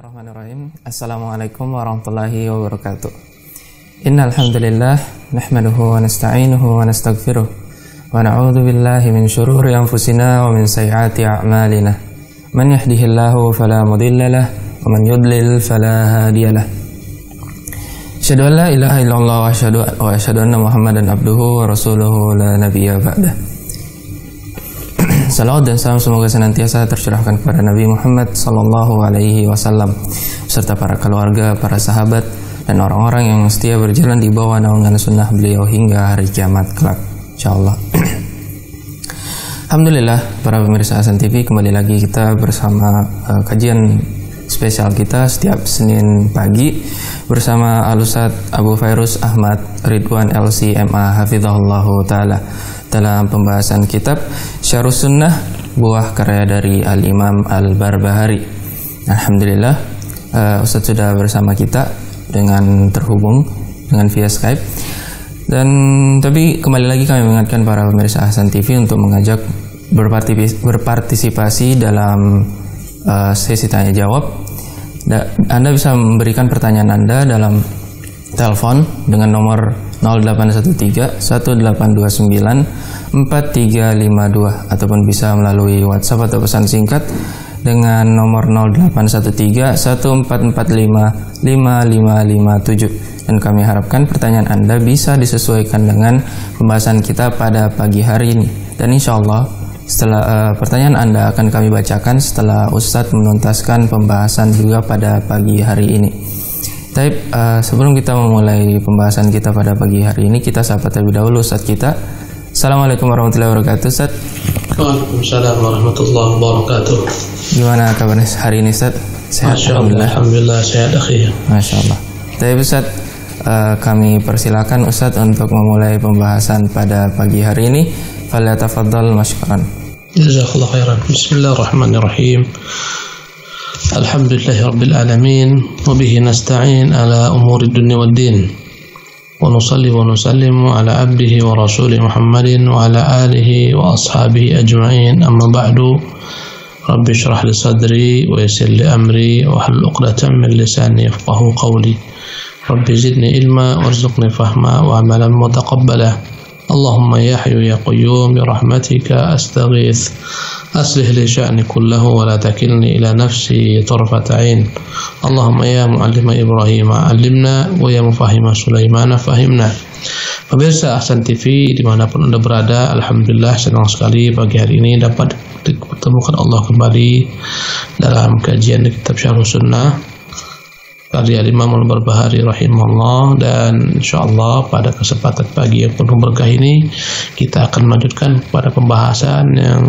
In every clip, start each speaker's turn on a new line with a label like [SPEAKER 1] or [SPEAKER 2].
[SPEAKER 1] Bismillahirrahmanirrahim. Assalamualaikum warahmatullahi wabarakatuh. Innal hamdalillah nahmaduhu wa nasta'inuhu wa nastaghfiruh wa na'udzu billahi min shururi anfusina wa min sayyiati a'malina. Man yahdihillahu fala mudilla lahu wa man yudlil fala hadiya lahu. Asyhadu an la ilaha illallah wa asyhadu anna Muhammadan abduhu wa rasuluhu la nabiyya ba'dah. Salawat dan salam semoga senantiasa tercurahkan kepada Nabi Muhammad sallallahu alaihi wasallam serta para keluarga, para sahabat dan orang-orang yang setia berjalan di bawah naungan sunnah beliau hingga hari kiamat kelak insyaallah. Alhamdulillah para pemirsa Hasan TV, kembali lagi kita bersama kajian spesial kita setiap Senin pagi bersama Al-Ustadz Abu Fairuz Ahmad Ridwan LC.MA hafizahullahu taala dalam pembahasan kitab Syarhus Sunnah, buah karya dari Al-Imam Al-Barbahari. Alhamdulillah Ustadz sudah bersama kita dengan terhubung dengan via Skype. Dan tapi kembali lagi kami mengingatkan para pemirsa Hasan TV untuk mengajak berpartisipasi dalam sesi tanya jawab. Anda bisa memberikan pertanyaan Anda dalam telepon dengan nomor 0813 1829 4352 ataupun bisa melalui WhatsApp atau pesan singkat dengan nomor 0813 1445 5557. Dan kami harapkan pertanyaan Anda bisa disesuaikan dengan pembahasan kita pada pagi hari ini. Dan insya Allah setelah pertanyaan Anda akan kami bacakan setelah Ustadz menuntaskan pembahasan juga pada pagi hari ini. Tapi sebelum kita memulai pembahasan kita pada pagi hari ini, kita sapa terlebih dahulu Ustadz kita. Assalamualaikum warahmatullahi wabarakatuh, Ustadz.
[SPEAKER 2] Waalaikumsalam warahmatullahi wabarakatuh.
[SPEAKER 1] Gimana kabarnya hari ini, Ustadz? Sehat?
[SPEAKER 2] Alhamdulillah sehat akhi.
[SPEAKER 1] Masya Allah. Tapi Ustadz, kami persilakan Ustadz untuk memulai pembahasan pada pagi hari ini. Falyatafaddal mashkuran.
[SPEAKER 2] Jazakallahu khairan. Bismillahirrahmanirrahim. Alhamdulillahi rabbil alamin wa bihi nasta'in ala umuri dunya waddin. Wa nusalli wa nusallimu ala abdihi wa rasulih Muhammadin wa ala alihi wa ashabihi ajma'in. Amma ba'du. Rabbi shrah li sadri wa yassir li amri wa hlul 'uqdatam min lisani yafqahu qawli. Rabbi zidni ilma warzuqni fahma wa amalan mutaqabbala. Allahumma ya hayyu ya qayyum bi rahmatika astaghith aslih li sya'ni kullahu wa la takilni ila nafsi tarfata 'ain. Allahumma ya muallima Ibrahim 'allimna wa ya mufahhima Sulaiman fahimna. Pemirsa Hasan TV dimanapun Anda berada, alhamdulillah senang sekali pagi hari ini dapat dipertemukan Allah kembali dalam kajian kitab Syarhus Sunnah karya Imam Al-Barbahari rahimahullah. Dan insyaallah pada kesempatan pagi yang penuh berkah ini kita akan melanjutkan pada pembahasan yang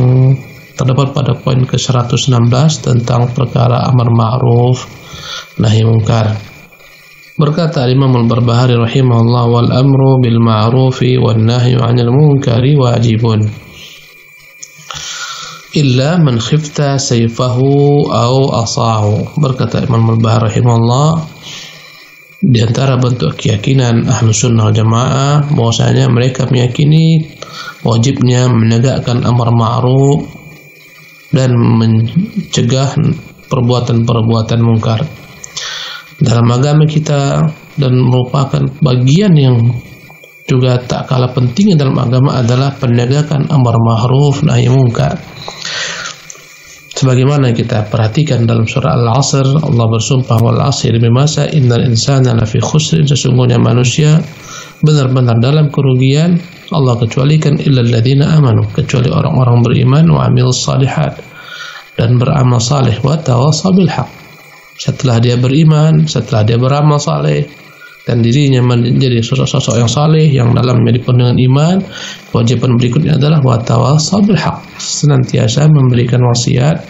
[SPEAKER 2] terdapat pada poin ke-116 tentang perkara amar ma'ruf nahi munkar. Berkata Imam Al-Barbahari rahimahullah, wal amru bil ma'rufi wan nahyu 'anil munkari wajibun illa man khifta sayfahu au asahu. Berkata Imam Al-Barbahari rahimahullah, di antara bentuk keyakinan ahlu sunnah wal jamaah bahwasanya mereka meyakini wajibnya menegakkan amar ma'ruf dan mencegah perbuatan-perbuatan mungkar dalam agama kita, dan merupakan bagian yang juga tak kalah pentingnya dalam agama adalah penegakan amar ma'ruf nahi munkar. Sebagaimana kita perhatikan dalam surah Al-Asr, Allah bersumpah wal 'asri demi masa, innal insana lafi khusr, sesungguhnya manusia benar-benar dalam kerugian. Allah kecualikan illal ladzina amanu, kecuali orang-orang beriman, wa amilus shalihat, dan beramal saleh, wa tawassaw bil haq. Setelah dia beriman, setelah dia beramal saleh dan dirinya menjadi sosok-sosok yang saleh yang dalamnya dipenuhi dengan iman, kewajiban berikutnya adalah wa tawassaw bil haq, senantiasa memberikan wasiat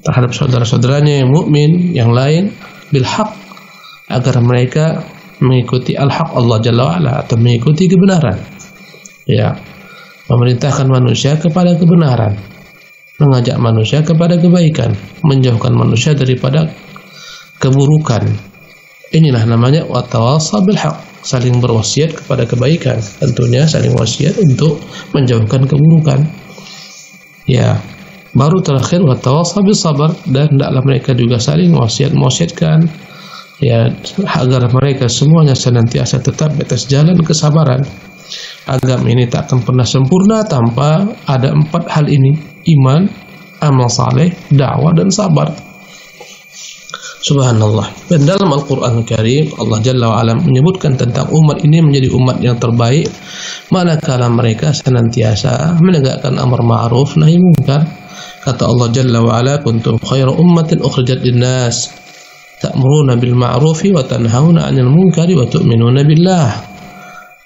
[SPEAKER 2] terhadap saudara-saudaranya yang mukmin yang lain bil haq, agar mereka mengikuti al-haq Allah Jalla wa Ala, atau mengikuti kebenaran. Ya, memerintahkan manusia kepada kebenaran, mengajak manusia kepada kebaikan, menjauhkan manusia daripada keburukan. Inilah namanya wa tawassaw bil haq, saling berwasiat kepada kebaikan, tentunya saling wasiat untuk menjauhkan keburukan. Ya, Baru terakhir watawassaw bis sabr, dan hendaklah mereka juga saling wasiat-wasiatkan ya agar mereka semuanya senantiasa tetap di atas jalan kesabaran. Agama ini tak akan pernah sempurna tanpa ada 4 hal ini: iman, amal saleh, dakwah, dan sabar. Subhanallah. Dan dalam Al-Quran Karim, Allah Jalla wa'ala menyebutkan tentang umat ini menjadi umat yang terbaik manakala mereka senantiasa menegakkan amar ma'ruf nahi munkar. Kata Allah Jalla wa'ala, kuntum khairu ummatin ukhrijat linnas ta'muruna bil ma'rufi wa tanhauna 'anil munkari wa tu'minuna billah.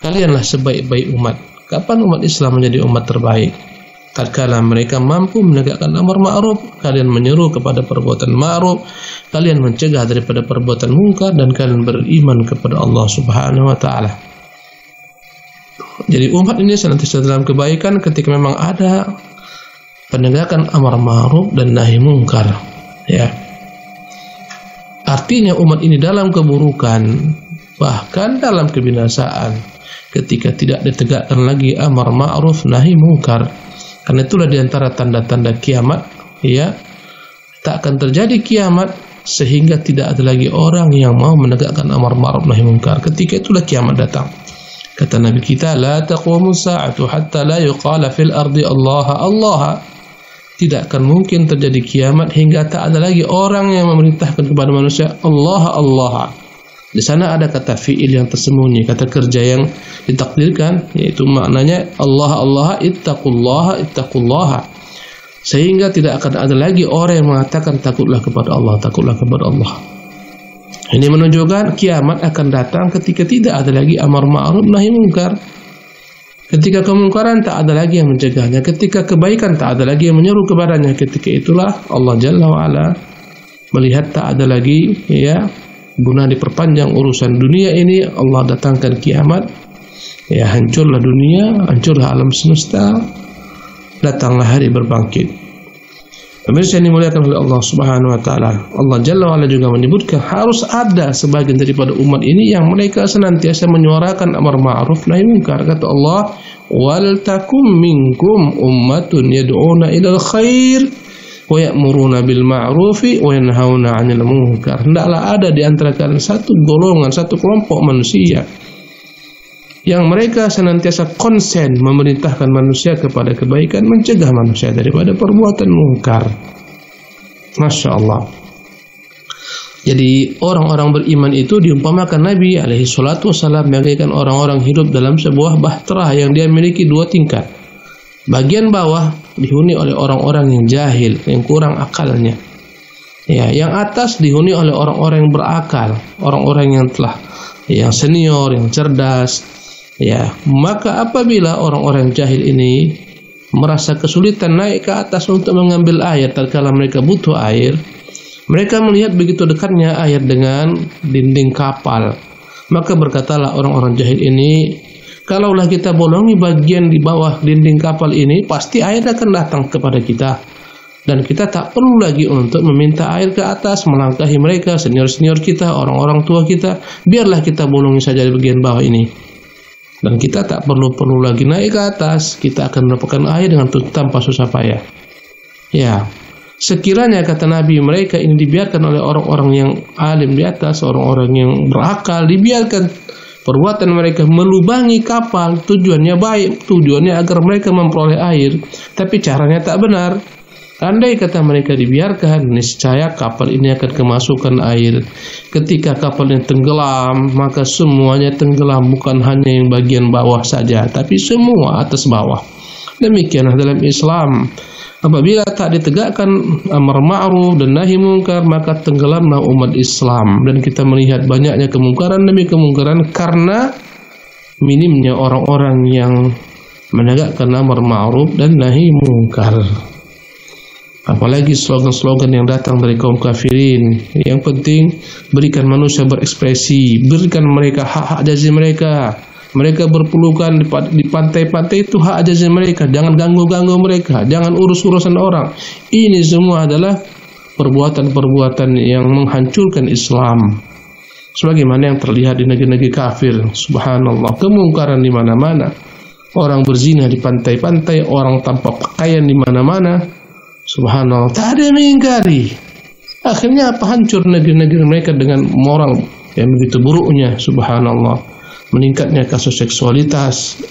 [SPEAKER 2] Kalianlah sebaik-baik umat. Kapan umat Islam menjadi umat terbaik? Tatkala mereka mampu menegakkan amar ma'ruf, kalian menyeru kepada perbuatan ma'ruf, kalian mencegah daripada perbuatan munkar, dan kalian beriman kepada Allah Subhanahu wa taala. Jadi umat ini senantiasa dalam kebaikan ketika memang ada penegakan amar ma'ruf dan nahi munkar, ya. Artinya umat ini dalam keburukan, bahkan dalam kebinasaan ketika tidak ditegakkan lagi amar ma'ruf nahi munkar. Karena itulah diantara tanda-tanda kiamat, ya, tak akan terjadi kiamat sehingga tidak ada lagi orang yang mau menegakkan amar ma'ruf nahi munkar. Ketika itulah kiamat datang. Kata Nabi kita, la taqumu sa'atu hatta la yuqala fil ardi Allah Allah. Tidak akan mungkin terjadi kiamat hingga tak ada lagi orang yang memerintahkan kepada manusia Allah Allah. Di sana ada kata fi'il yang tersembunyi, kata kerja yang ditakdirkan, yaitu maknanya Allah Allah, ittaqullaha ittaqullaha. Sehingga tidak akan ada lagi orang yang mengatakan takutlah kepada Allah, takutlah kepada Allah. Ini menunjukkan kiamat akan datang ketika tidak ada lagi amar ma'ruf nahi munkar. Ketika kemungkaran tak ada lagi yang mencegahnya, ketika kebaikan tak ada lagi yang menyeru kepadanya. Ketika itulah Allah Jalla wa'ala melihat tak ada lagi, ya, guna diperpanjang urusan dunia ini, Allah datangkan kiamat, ya, hancurlah dunia, hancurlah alam semesta, datanglah hari berbangkit. Pemirsa yang dimuliakan oleh Allah Subhanahu wa taala, Allah Jalla wa ala juga menyebutkan harus ada sebagian daripada umat ini yang mereka senantiasa menyuarakan amar ma'ruf nahi munkar. Kata Allah, wal takum minkum ummatun yad'una ilal khair wa ya'muruna bil ma'rufi wa yanhauna 'anil munkar. Hendaklah ada di antara kalian satu golongan, satu kelompok manusia yang mereka senantiasa konsen memerintahkan manusia kepada kebaikan, mencegah manusia daripada perbuatan munkar. Masya Allah. Jadi orang-orang beriman itu diumpamakan Nabi alaihi salatu wassalam bagaikan orang-orang hidup dalam sebuah bahtera yang dia miliki 2 tingkat. Bagian bawah dihuni oleh orang-orang yang jahil, yang kurang akalnya. Ya, yang atas dihuni oleh orang-orang yang berakal, orang-orang yang telah, yang senior, yang cerdas. Ya, maka apabila orang-orang jahil ini merasa kesulitan naik ke atas untuk mengambil air tatkala mereka butuh air, mereka melihat begitu dekatnya air dengan dinding kapal. Maka berkatalah orang-orang jahil ini, kalaulah kita bolongi bagian di bawah dinding kapal ini, pasti air akan datang kepada kita. Dan kita tak perlu lagi untuk meminta air ke atas, melangkahi mereka, senior-senior kita, orang-orang tua kita. Biarlah kita bolongi saja di bagian bawah ini. Dan kita tak perlu lagi naik ke atas, kita akan mendapatkan air dengan tanpa susah payah. Ya, sekiranya kata Nabi mereka ini dibiarkan oleh orang-orang yang alim di atas, orang-orang yang berakal, dibiarkan perbuatan mereka melubangi kapal, tujuannya baik, tujuannya agar mereka memperoleh air, tapi caranya tak benar. Andai kata mereka dibiarkan, niscaya kapal ini akan kemasukan air. Ketika kapal ini tenggelam, maka semuanya tenggelam, bukan hanya yang bagian bawah saja, tapi semua atas bawah. Demikianlah dalam Islam. Apabila tak ditegakkan amar ma'ruf dan nahi munkar, maka tenggelamlah umat Islam. Dan kita melihat banyaknya kemungkaran demi kemungkaran karena minimnya orang-orang yang menegakkan amar ma'ruf dan nahi munkar. Apalagi slogan-slogan yang datang dari kaum kafirin. Yang penting berikan manusia berekspresi, berikan mereka hak-hak ajazi mereka. Mereka berpelukan di pantai-pantai, itu hak ajazi mereka. Jangan ganggu-ganggu mereka, jangan urus-urusan orang. Ini semua adalah perbuatan-perbuatan yang menghancurkan Islam. Sebagaimana yang terlihat di negeri-negeri kafir. Subhanallah, kemungkaran di mana-mana. Orang berzina di pantai-pantai, orang tanpa pakaian di mana-mana. Subhanallah, tak ada yang mengingkari. Akhirnya apa? Hancur negeri-negeri mereka dengan moral yang begitu buruknya. Subhanallah, meningkatnya kasus seksualitas,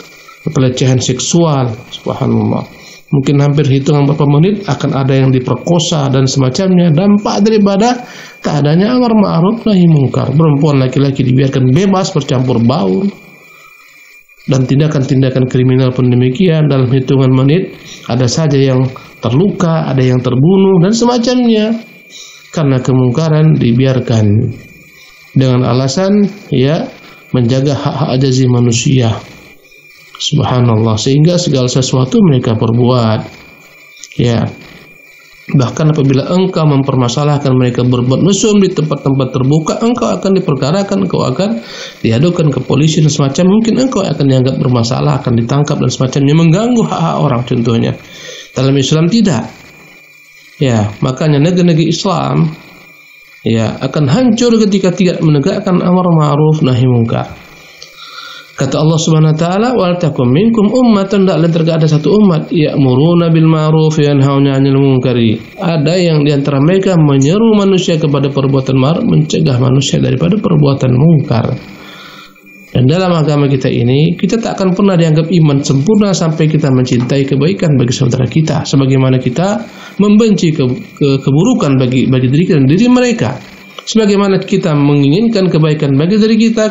[SPEAKER 2] pelecehan seksual. Subhanallah, mungkin hampir hitungan beberapa menit akan ada yang diperkosa dan semacamnya. Dampak daripada tak adanya amar ma'ruf nahi munkar. Perempuan laki-laki dibiarkan bebas bercampur baur, dan tindakan-tindakan kriminal pun demikian. Dalam hitungan menit ada saja yang terluka, ada yang terbunuh dan semacamnya, karena kemungkaran dibiarkan dengan alasan ya menjaga hak-hak ajazi manusia. Subhanallah, sehingga segala sesuatu mereka perbuat. Ya, bahkan apabila engkau mempermasalahkan mereka berbuat mesum di tempat-tempat terbuka, engkau akan diperkarakan, engkau akan diadukan ke polisi dan semacam. Mungkin engkau akan dianggap bermasalah, akan ditangkap dan semacamnya, mengganggu hak-hak orang contohnya. Dalam Islam tidak. Ya, makanya negeri-negeri Islam ya akan hancur ketika tidak menegakkan amar ma'ruf nahi munkar. Kata Allah Subhanahu wa taala, wal takum minkum ummatun, hendaklah ada satu umat ya'muruna bil ma'ruf wa yanhauna 'anil munkari. Ada yang di antara mereka menyeru manusia kepada perbuatan ma'ruf, mencegah manusia daripada perbuatan mungkar. Dan dalam agama kita ini, kita tak akan pernah dianggap iman sempurna sampai kita mencintai kebaikan bagi saudara kita, sebagaimana kita membenci keburukan bagi diri kita dan diri mereka. Sebagaimana kita menginginkan kebaikan bagi diri kita,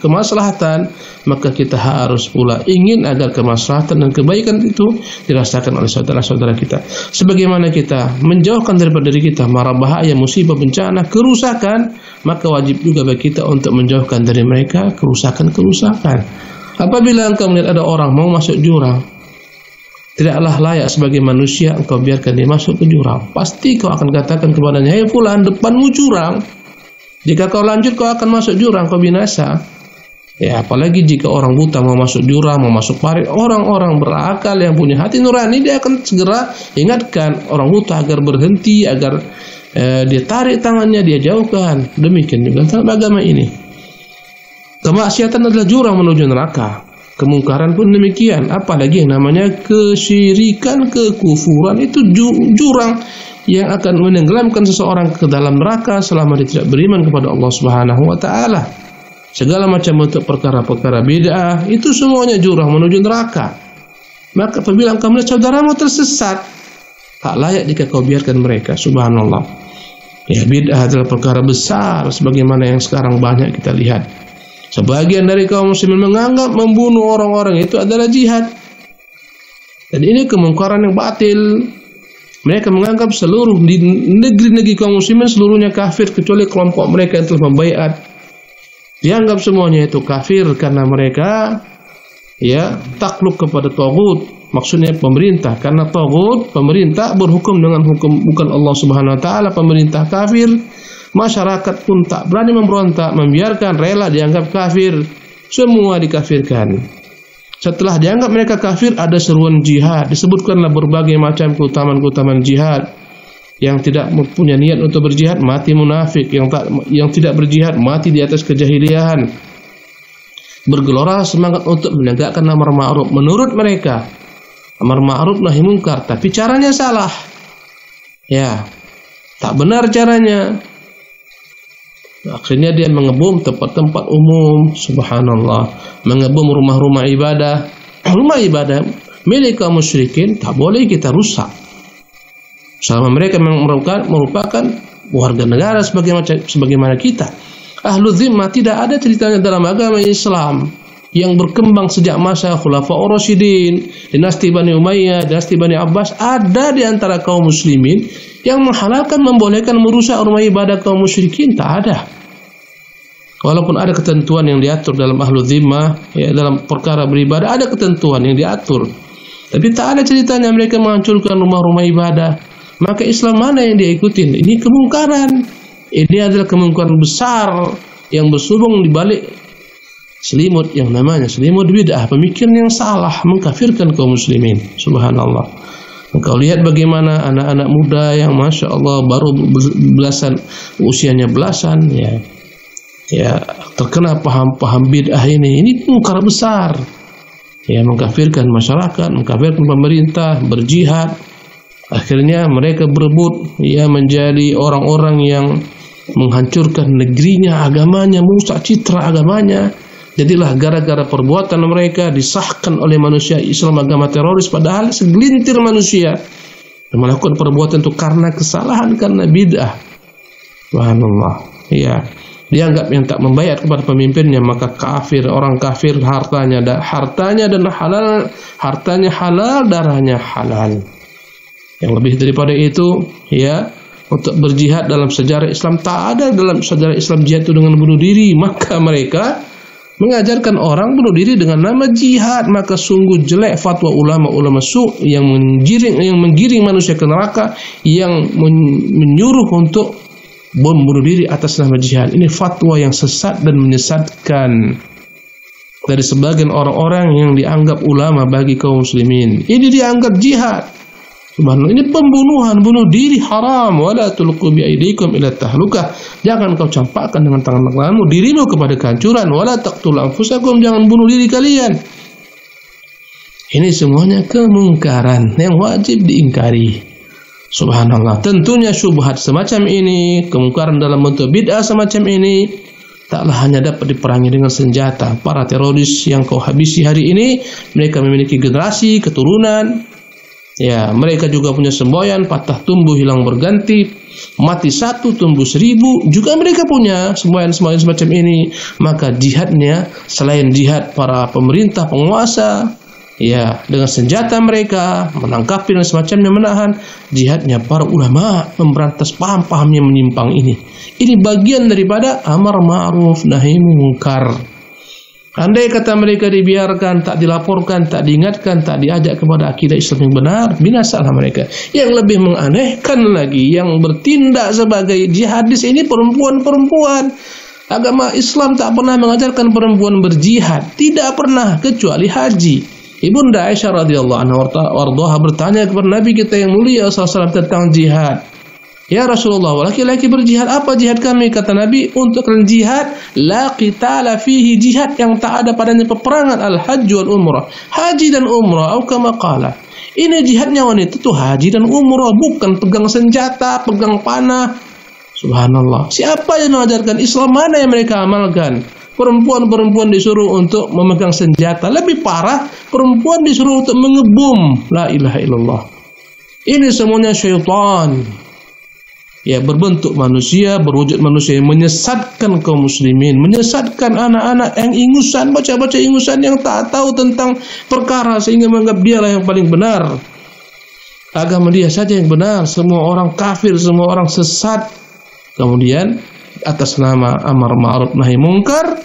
[SPEAKER 2] kemaslahatan, maka kita harus pula ingin agar kemaslahatan dan kebaikan itu dirasakan oleh saudara-saudara kita. Sebagaimana kita menjauhkan daripada diri kita mara bahaya, musibah, bencana, kerusakan, maka wajib juga bagi kita untuk menjauhkan dari mereka kerusakan-kerusakan. Apabila engkau melihat ada orang mau masuk jurang, tidaklah layak sebagai manusia engkau biarkan dia masuk ke jurang. Pasti kau akan katakan kepadanya, hei fulan, depanmu jurang. Jika kau lanjut kau akan masuk jurang, kau binasa. Ya, apalagi jika orang buta mau masuk jurang, mau masuk parit, orang-orang berakal yang punya hati nurani, dia akan segera ingatkan orang buta agar berhenti, agar dia tarik tangannya, dia jauhkan. Demikian juga dalam agama ini. Kemaksiatan adalah jurang menuju neraka. Kemungkaran pun demikian, apalagi yang namanya kesyirikan, kekufuran, itu jurang yang akan menenggelamkan seseorang ke dalam neraka selama dia tidak beriman kepada Allah Subhanahu wa taala. Segala macam bentuk perkara-perkara bid'ah itu semuanya jurang menuju neraka. Maka apabila engkau melihat saudaramu tersesat, tak layak jika kau biarkan mereka. Subhanallah. Ya, bid'ah adalah perkara besar sebagaimana yang sekarang banyak kita lihat. Sebagian dari kaum muslimin menganggap membunuh orang-orang itu adalah jihad. Dan ini kemungkaran yang batil. Mereka menganggap seluruh di negeri-negeri kaum muslimin seluruhnya kafir kecuali kelompok mereka yang telah membaiat. Dianggap semuanya itu kafir karena mereka ya takluk kepada taghut, maksudnya pemerintah. Karena taghut, pemerintah berhukum dengan hukum bukan Allah Subhanahu wa taala, pemerintah kafir. Masyarakat pun tak berani memberontak, membiarkan, rela dianggap kafir. Semua dikafirkan. Setelah dianggap mereka kafir, ada seruan jihad. Disebutkanlah berbagai macam keutamaan-keutamaan jihad. Yang tidak punya niat untuk berjihad, mati munafik. Yang tidak berjihad, mati di atas kejahiliahan. Bergelora semangat untuk menegakkan amar ma'ruf. Menurut mereka, amar ma'ruf nahi munkar, tapi caranya salah. Ya, tak benar caranya. Akhirnya dia mengebom tempat-tempat umum. Subhanallah, mengebom rumah-rumah ibadah. Rumah ibadah milik kaum musyrikin tak boleh kita rusak selama mereka merupakan warga negara sebagaimana kita. Ahlu zimmah tidak ada ceritanya dalam agama Islam yang berkembang sejak masa Khulafaur Rasyidin, dinasti Bani Umayyah, dinasti Bani Abbas. Ada di antara kaum muslimin yang menghalalkan, membolehkan merusak rumah ibadah kaum musyrikin. Tak ada. Walaupun ada ketentuan yang diatur dalam ahlu zimmah, ya, dalam perkara beribadah ada ketentuan yang diatur, tapi tak ada ceritanya mereka menghancurkan rumah-rumah ibadah. Maka Islam mana yang dia ikutin? Ini kemungkaran. Ini adalah kemungkaran besar yang bersubung di balik selimut yang namanya selimut bid'ah, pemikiran yang salah, mengkafirkan kaum muslimin. Subhanallah. Engkau lihat bagaimana anak-anak muda yang masya Allah baru belasan, usianya belasan, ya terkena paham-paham bid'ah ini mungkar besar. Ya, mengkafirkan masyarakat, mengkafirkan pemerintah, berjihad. Akhirnya mereka berebut menjadi orang-orang yang menghancurkan negerinya, agamanya, merusak citra agamanya. Jadilah gara-gara perbuatan mereka disahkan oleh manusia Islam agama teroris, padahal segelintir manusia yang melakukan perbuatan itu karena kesalahan, karena bid'ah. Subhanallah. Dianggap yang tak membayar kepada pemimpinnya maka kafir. Orang kafir hartanya dan halal, darahnya halal. Yang lebih daripada itu, untuk berjihad dalam sejarah Islam, tak ada dalam sejarah Islam jihad itu dengan bunuh diri. Maka mereka mengajarkan orang bunuh diri dengan nama jihad. Maka sungguh jelek fatwa ulama-ulama yang menggiring manusia ke neraka, yang menyuruh untuk bunuh diri atas nama jihad. Ini fatwa yang sesat dan menyesatkan dari sebagian orang-orang yang dianggap ulama bagi kaum muslimin. Ini dianggap jihad. Subhanallah, ini pembunuhan, bunuh diri haram. Wala tulqu bi aydikum ila tahlukah. Jangan kau campakkan dengan tangan kananmu dirimu kepada kehancuran. Wala taqtul anfusakum, jangan bunuh diri kalian. Ini semuanya kemungkaran yang wajib diingkari. Subhanallah. Tentunya syubhat semacam ini, kemungkaran dalam bentuk bid'ah semacam ini, taklah hanya dapat diperangi dengan senjata. Para teroris yang kau habisi hari ini, mereka memiliki generasi, keturunan. Mereka juga punya semboyan, patah tumbuh hilang berganti, mati satu tumbuh 1000, juga mereka punya semboyan-semboyan semacam ini. Maka jihadnya selain jihad para pemerintah, penguasa, dengan senjata mereka menangkapi dan semacamnya, menahan, jihadnya para ulama memberantas paham-paham yang menyimpang ini. Ini bagian daripada amar ma'ruf nahi munkar. Andai kata mereka dibiarkan, tak dilaporkan, tak diingatkan, tak diajak kepada akidah Islam yang benar, binasalah mereka. Yang lebih menganehkan lagi, yang bertindak sebagai jihadis ini perempuan-perempuan. Agama Islam tak pernah mengajarkan perempuan berjihad, tidak pernah, kecuali haji. Ibunda Aisyah radhiyallahu anha warḍaha bertanya kepada Nabi kita yang mulia SAW tentang jihad. Ya Rasulullah, laki-laki berjihad, apa jihad kami? Kata Nabi, untuk kalian jihad la qitala fihi, jihad yang tak ada padanya peperangan, al-hajj wal umrah, haji dan umrah, atau kama qala. Ini jihadnya wanita itu haji dan umrah, bukan pegang senjata, pegang panah. Subhanallah. Siapa yang mengajarkan Islam? Mana yang mereka amalkan? Perempuan-perempuan disuruh untuk memegang senjata. Lebih parah, perempuan disuruh untuk mengebom. La ilaha illallah. Ini semuanya syaitan. Berbentuk manusia, berwujud manusia yang menyesatkan kaum muslimin, menyesatkan anak-anak yang ingusan, baca-baca ingusan yang tak tahu tentang perkara sehingga menganggap dialah yang paling benar. Agama dia saja yang benar, semua orang kafir, semua orang sesat. Kemudian atas nama amar ma'ruf nahi munkar,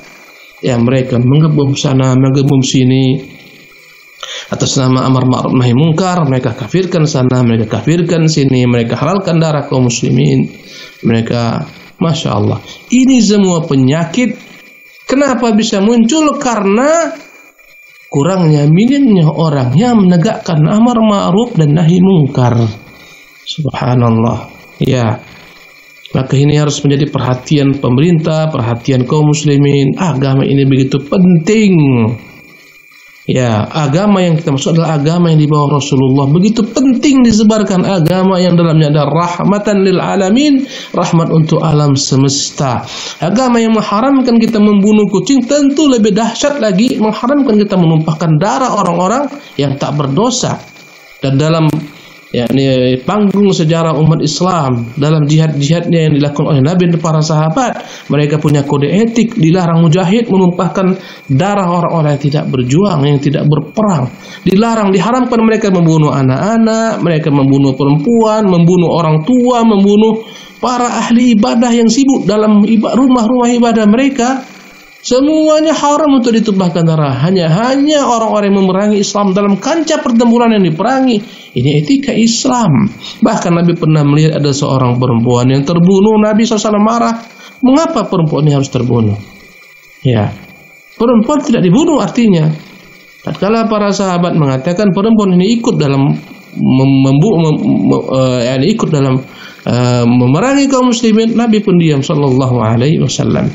[SPEAKER 2] mereka mengebom sana, mengebom sini. Atas nama amar ma'ruf nahi munkar, mereka kafirkan sana, mereka kafirkan sini, mereka halalkan darah kaum muslimin. Mereka, Masya Allah, ini semua penyakit. Kenapa bisa muncul? Karena kurangnya, minimnya orang yang menegakkan amar ma'ruf dan nahi munkar. Subhanallah. Maka ini harus menjadi perhatian pemerintah, perhatian kaum muslimin. Agama ini begitu penting. Agama yang kita maksud adalah agama yang dibawa Rasulullah. Begitu penting disebarkan agama yang dalamnya ada rahmatan lil alamin, rahmat untuk alam semesta. Agama yang mengharamkan kita membunuh kucing tentu lebih dahsyat lagi, mengharamkan kita menumpahkan darah orang-orang yang tak berdosa. Dan dalam panggung sejarah umat Islam, dalam jihad-jihadnya yang dilakukan oleh Nabi dan para sahabat, mereka punya kode etik. Dilarang mujahid menumpahkan darah orang-orang yang tidak berjuang, yang tidak berperang. Dilarang, diharamkan mereka membunuh anak-anak, mereka membunuh perempuan, membunuh orang tua, membunuh para ahli ibadah yang sibuk dalam rumah-rumah ibadah mereka. Semuanya haram untuk ditumpahkan darah. Hanya orang-orang yang memerangi Islam dalam kancah pertempuran yang diperangi. Ini etika Islam. Bahkan Nabi pernah melihat ada seorang perempuan yang terbunuh. Nabi SAW marah. Mengapa perempuan ini harus terbunuh? Perempuan tidak dibunuh artinya. Tatkala para sahabat mengatakan perempuan ini ikut dalam memerangi kaum muslimin, Nabi pun diam sallallahu alaihi wasallam.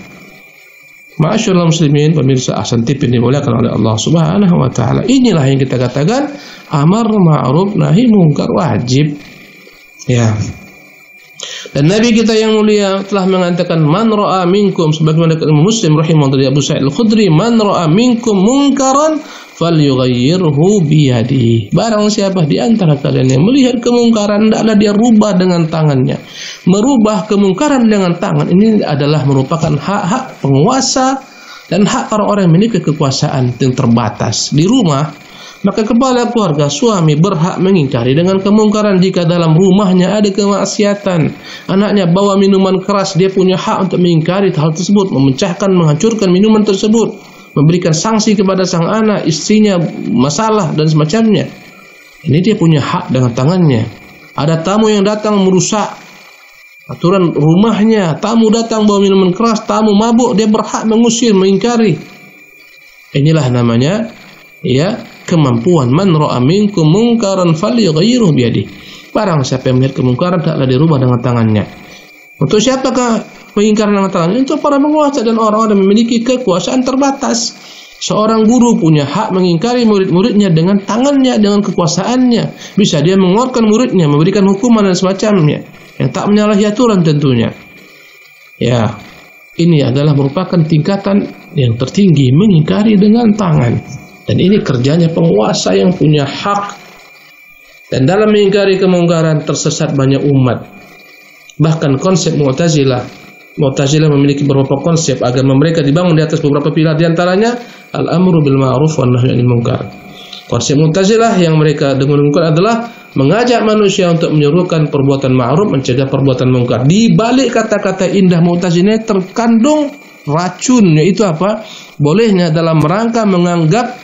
[SPEAKER 2] Ma'asyiral muslimin, pemirsa Ahsan TV yang dimuliakan oleh Allah Subhanahu wa taala. Inilah yang kita katakan amar ma'ruf nahi munkar wajib. Ya. Dan Nabi kita yang mulia telah mengatakan, man ra'a minkum, sebagaimana Muslim rahimahullah dari Abu Sa'id Al-Khudri, man ra'a minkum munkaran falyughayyirhu biyadihi. Barang siapa di antara kalian yang melihat kemungkaran, hendaklah dia rubah dengan tangannya. Merubah kemungkaran dengan tangan ini adalah merupakan hak-hak penguasa dan hak orang-orang yang memiliki kekuasaan yang terbatas. Di rumah, maka kepala keluarga, suami berhak mengingkari dengan kemungkaran jika dalam rumahnya ada kemaksiatan. Anaknya bawa minuman keras, dia punya hak untuk mengingkari hal tersebut, memecahkan, menghancurkan minuman tersebut, memberikan sanksi kepada sang anak, istrinya masalah dan semacamnya. Ini dia punya hak dengan tangannya. Ada tamu yang datang merusak aturan rumahnya, tamu datang bawa minuman keras, tamu mabuk, dia berhak mengusir, mengingkari. Inilah namanya kemampuan. Man ra'a minkum munkaran falyughayyirhu biyadihi. Barang siapa yang melihat kemungkaran, hendaklah dirubah dengan tangannya. Untuk siapakah mengingkari dengan tangannya? Untuk para penguasa dan orang-orang yang memiliki kekuasaan terbatas. Seorang guru punya hak mengingkari murid-muridnya dengan tangannya, dengan kekuasaannya. Bisa dia mengeluarkan muridnya, memberikan hukuman dan semacamnya, yang tak menyalahi aturan tentunya. Ya, ini adalah merupakan tingkatan yang tertinggi, mengingkari dengan tangan. Dan ini kerjanya penguasa yang punya hak. Dan dalam mengingkari kemungkaran tersesat banyak umat. Bahkan konsep Mu'tazilah memiliki beberapa konsep agar mereka dibangun di atas beberapa pilar, di antaranya al-amru bil ma'ruf wan nahyu 'anil munkar. Konsep Mu'tazilah yang mereka dengungkan adalah mengajak manusia untuk menyerukan perbuatan ma'ruf, mencegah perbuatan munkar. Di balik kata-kata indah Mu'tazilah terkandung racun, yaitu apa? Bolehnya dalam rangka menganggap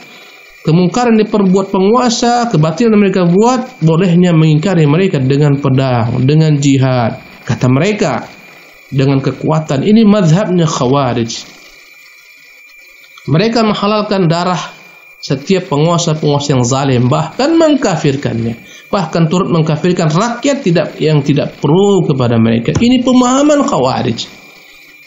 [SPEAKER 2] kemungkaran diperbuat penguasa, kebatilan mereka buat, bolehnya mengingkari mereka dengan pedang, dengan jihad. Kata mereka, dengan kekuatan. Ini mazhabnya Khawarij. Mereka menghalalkan darah setiap penguasa-penguasa yang zalim, bahkan mengkafirkannya, bahkan turut mengkafirkan rakyat yang tidak pro kepada mereka. Ini pemahaman Khawarij.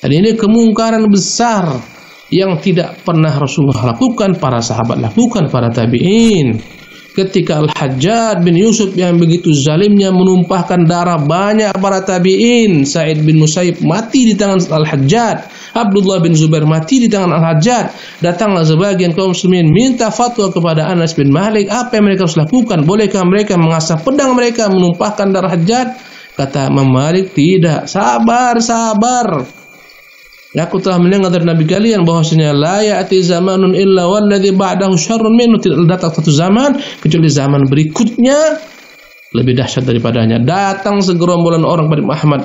[SPEAKER 2] Dan ini kemungkaran besar yang tidak pernah Rasulullah lakukan, para sahabat lakukan, para tabi'in. Ketika Al-Hajjaj bin Yusuf yang begitu zalimnya menumpahkan darah banyak para tabi'in, Sa'id bin Musayyib mati di tangan Al-Hajjaj, Abdullah bin Zubair mati di tangan Al-Hajjaj. Datanglah sebagian kaum muslimin minta fatwa kepada Anas bin Malik, apa yang mereka harus lakukan? Bolehkah mereka mengasah pedang mereka menumpahkan darah Hajjaj? Kata Imam Malik, tidak, sabar. Aku telah mendengar dari Nabi kalian bahwasanya la ya'ti zamanun illa walladzi ba'dahu syarrun minhu. Tidak datang satu zaman kecuali zaman berikutnya lebih dahsyat daripadanya. Datang segerombolan orang pada Muhammad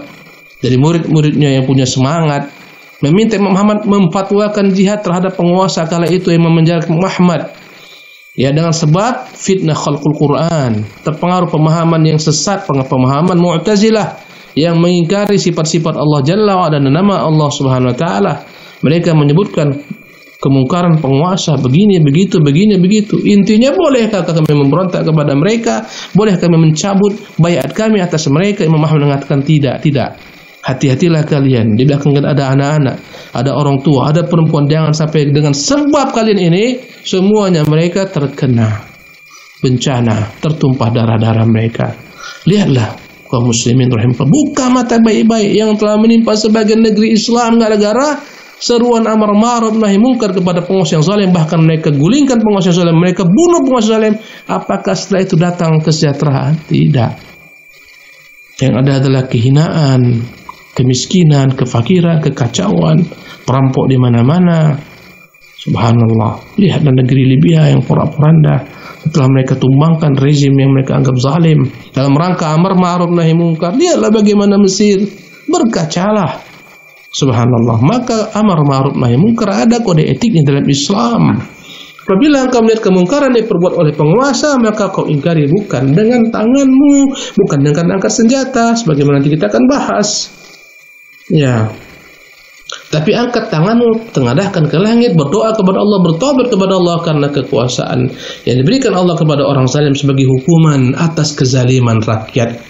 [SPEAKER 2] dari murid-muridnya yang punya semangat, meminta Imam Muhammad memfatwakan jihad terhadap penguasa kala itu yang memenjarakan Muhammad. Ya, dengan sebab fitnah khalqul Quran, terpengaruh pemahaman yang sesat, pemahaman Mu'tazilah yang mengingkari sifat-sifat Allah Jalla wa dan nama Allah Subhanahu wa taala. Mereka menyebutkan kemungkaran penguasa begini begitu. Intinya, bolehkah kami memberontak kepada mereka? Boleh kami mencabut baiat kami atas mereka? Imam Ahmad mengatakan tidak. Hati-hatilah kalian. Di belakang ada anak-anak, ada orang tua, ada perempuan. Jangan sampai dengan sebab kalian ini semuanya mereka terkena bencana, tertumpah darah-darah mereka. Lihatlah kaum muslimin rahimahullah, buka mata baik-baik yang telah menimpa sebagian negeri Islam gara-gara seruan amar ma'ruf nahi munkar kepada penguasa yang zalim. Bahkan mereka gulingkan penguasa yang zalim, mereka bunuh penguasa zalim. Apakah setelah itu datang kesejahteraan? Tidak. Yang ada adalah kehinaan, kemiskinan, kefakiran, kekacauan, perampok di mana-mana. Subhanallah. Lihatlah negeri Libya yang porak-poranda setelah mereka tumbangkan rezim yang mereka anggap zalim dalam rangka amar ma'ruf nahi munkar. Lihatlah bagaimana Mesir, berkacalah. Subhanallah. Maka amar ma'ruf nahi munkar ada kode etiknya dalam Islam. Apabila engkau melihat kemungkaran yang diperbuat oleh penguasa, maka kau ingkari bukan dengan tanganmu, bukan dengan angkat senjata, sebagaimana nanti kita akan bahas. Ya. Tapi angkat tanganmu, tengadahkan ke langit, berdoa kepada Allah, bertobat kepada Allah karena kekuasaan yang diberikan Allah kepada orang zalim sebagai hukuman atas kezaliman rakyat.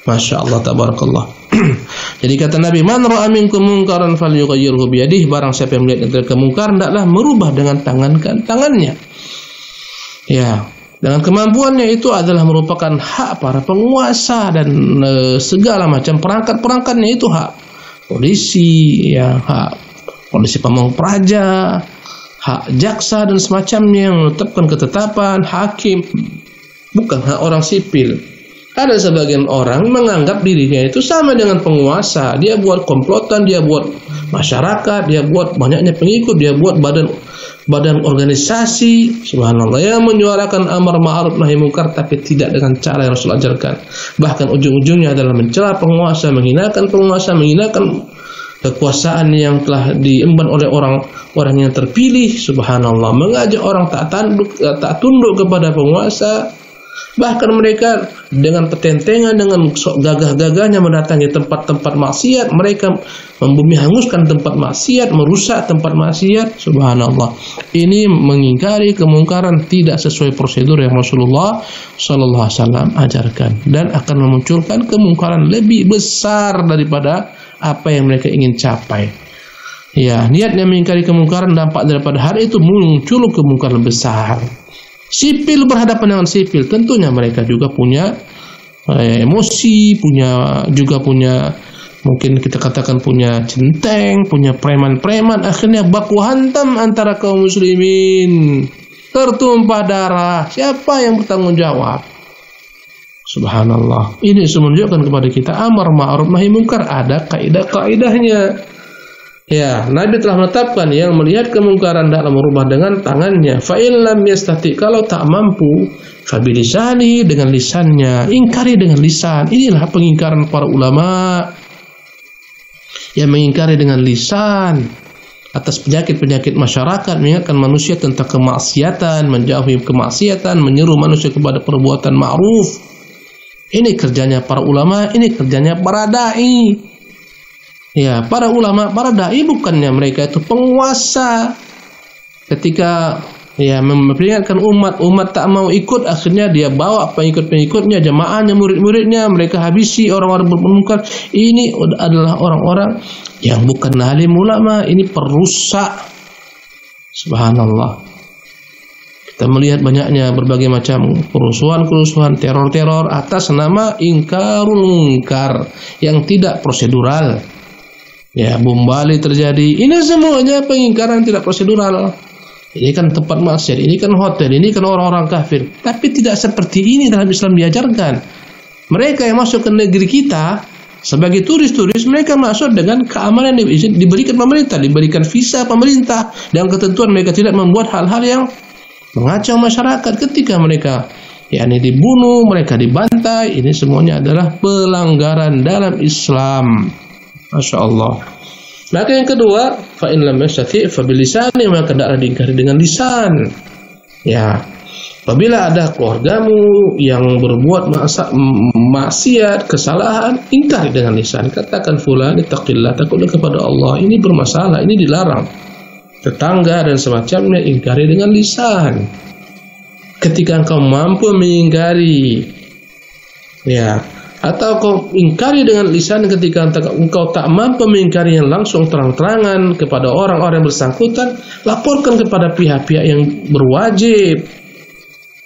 [SPEAKER 2] Masya Allah, tabarakallah. Jadi kata Nabi, man ra'a minkum munkaran falyughayyirhu biyadihi. Barang siapa yang melihat kemungkaran, hendaklah merubah dengan tangannya. Ya. Dengan kemampuannya itu adalah merupakan hak para penguasa dan segala macam perangkat-perangkatnya itu hak polisi, ya, hak polisi pamong praja, hak jaksa dan semacamnya yang menetapkan ketetapan, hakim, bukan hak orang sipil. Ada sebagian orang menganggap dirinya itu sama dengan penguasa. Dia buat komplotan, dia buat masyarakat, dia buat banyaknya pengikut, dia buat badan organisasi, subhanallah, yang menyuarakan amar ma'ruf nahi munkar, tapi tidak dengan cara yang Rasul ajarkan. Bahkan ujung-ujungnya adalah mencela penguasa, menghinakan kekuasaan yang telah diemban oleh orang yang terpilih, subhanallah, mengajak orang tak tunduk kepada penguasa. Bahkan mereka dengan pertentangan, dengan gagah-gagahnya mendatangi tempat-tempat maksiat, mereka membumi hanguskan tempat maksiat, merusak tempat maksiat, subhanallah. Ini mengingkari kemungkaran tidak sesuai prosedur yang Rasulullah sallallahu alaihi wasallam ajarkan, dan akan memunculkan kemungkaran lebih besar daripada apa yang mereka ingin capai. Ya, niatnya mengingkari kemungkaran, dampak daripada hal itu muncul kemungkaran besar. Sipil berhadapan dengan sipil, tentunya mereka juga punya emosi, juga punya mungkin kita katakan punya centeng, punya preman-preman. Akhirnya baku hantam antara kaum muslimin, tertumpah darah. Siapa yang bertanggung jawab? Subhanallah. Ini menunjukkan kepada kita amar ma'ruf nahi munkar ada kaidah-kaidahnya. Ya, Nabi telah menetapkan yang melihat kemungkaran dalam merubah dengan tangannya. Fa in lam yastati, kalau tak mampu, fa bilisanihi, dengan lisannya. Ingkari dengan lisan. Inilah pengingkaran para ulama yang mengingkari dengan lisan atas penyakit-penyakit masyarakat, mengingatkan manusia tentang kemaksiatan, menjauhi kemaksiatan, menyeru manusia kepada perbuatan ma'ruf. Ini kerjanya para ulama, ini kerjanya para dai. Ya, para ulama, para dai, bukannya mereka itu penguasa. Ketika ya memperingatkan umat tak mau ikut, akhirnya dia bawa pengikut-pengikutnya, jamaahnya, murid-muridnya, mereka habisi orang-orang bermunkar. Ini adalah orang-orang yang bukan alim ulama, ini perusak. Subhanallah. Kita melihat banyaknya berbagai macam kerusuhan, teror-teror atas nama ingkarul munkar yang tidak prosedural. Ya, bom Bali terjadi. Ini semuanya pengingkaran tidak prosedural. Ini kan tempat maksiat, ini kan hotel, ini kan orang-orang kafir. Tapi tidak seperti ini dalam Islam diajarkan. Mereka yang masuk ke negeri kita sebagai turis-turis, mereka masuk dengan keamanan diberikan pemerintah, diberikan visa pemerintah, dan ketentuan mereka tidak membuat hal-hal yang mengacau masyarakat. Ketika mereka dibunuh, mereka dibantai, ini semuanya adalah pelanggaran dalam Islam. Masya Allah. Maka yang kedua, fa in lam yastati' fa bilisani, maka hendaklah diingkari dengan lisan. Ya, apabila ada keluargamu yang berbuat maksiat, kesalahan, ingkari dengan lisan. Katakan fulan, ittaqillah, takutlah kepada Allah. Ini bermasalah, ini dilarang. Tetangga dan semacamnya, ingkari dengan lisan. Ketika engkau mampu mengingkari, ya, atau kau ingkari dengan lisan ketika engkau tak mampu mengingkari yang langsung terang-terangan kepada orang-orang yang bersangkutan, laporkan kepada pihak-pihak yang berwajib.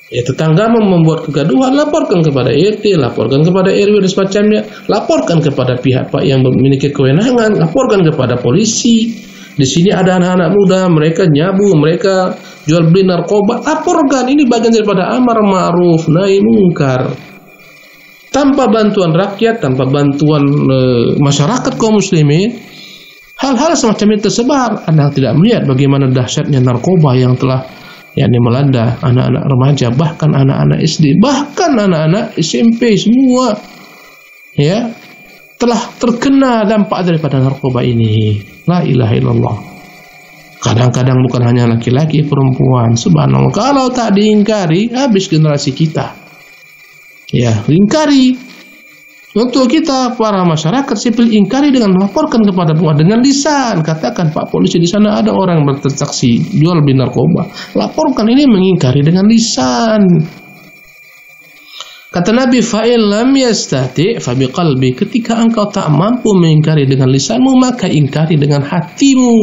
[SPEAKER 2] Ya, tetanggamu membuat kegaduhan, laporkan kepada RT, laporkan kepada RW dan semacamnya, laporkan kepada pihak yang memiliki kewenangan, laporkan kepada polisi. Di sini ada anak-anak muda, mereka nyabu, mereka jual beli narkoba, laporkan. Ini bagian daripada amar ma'ruf nahi munkar. Tanpa bantuan rakyat, tanpa bantuan masyarakat kaum muslimin, hal-hal semacam ini tersebar. Anda tidak melihat bagaimana dahsyatnya narkoba yang telah melanda anak-anak remaja, bahkan anak-anak SD, bahkan anak-anak SMP, semua ya telah terkena dampak daripada narkoba ini. La ilaha illallah. Kadang-kadang bukan hanya laki-laki, perempuan. Subhanallah. Kalau tak diingkari, habis generasi kita. Ya, ingkari. Untuk kita para masyarakat sipil, ingkari dengan melaporkan kepada penguasa dengan lisan. Katakan, Pak polisi, di sana ada orang bertransaksi jual beli narkoba. Laporkan. Ini mengingkari dengan lisan. Kata Nabi, fa in lam yastati' fa biqalbi. Ketika engkau tak mampu mengingkari dengan lisanmu, maka ingkari dengan hatimu.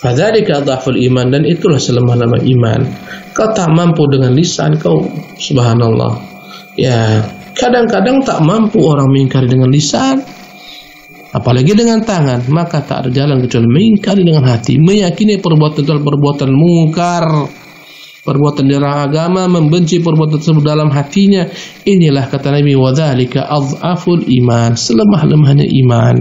[SPEAKER 2] Fadzalika adhaful iman, dan itulah selemah-lemah iman. Kau tak mampu dengan lisan kau, subhanallah. Ya, kadang-kadang tak mampu orang mengingkari dengan lisan, apalagi dengan tangan, maka tak ada jalan kecuali mengingkari dengan hati, meyakini perbuatan mungkar, perbuatan dilarang agama, membenci perbuatan tersebut dalam hatinya. Inilah kata Nabi, wadzalika adhaful iman, selemah-lemahnya iman.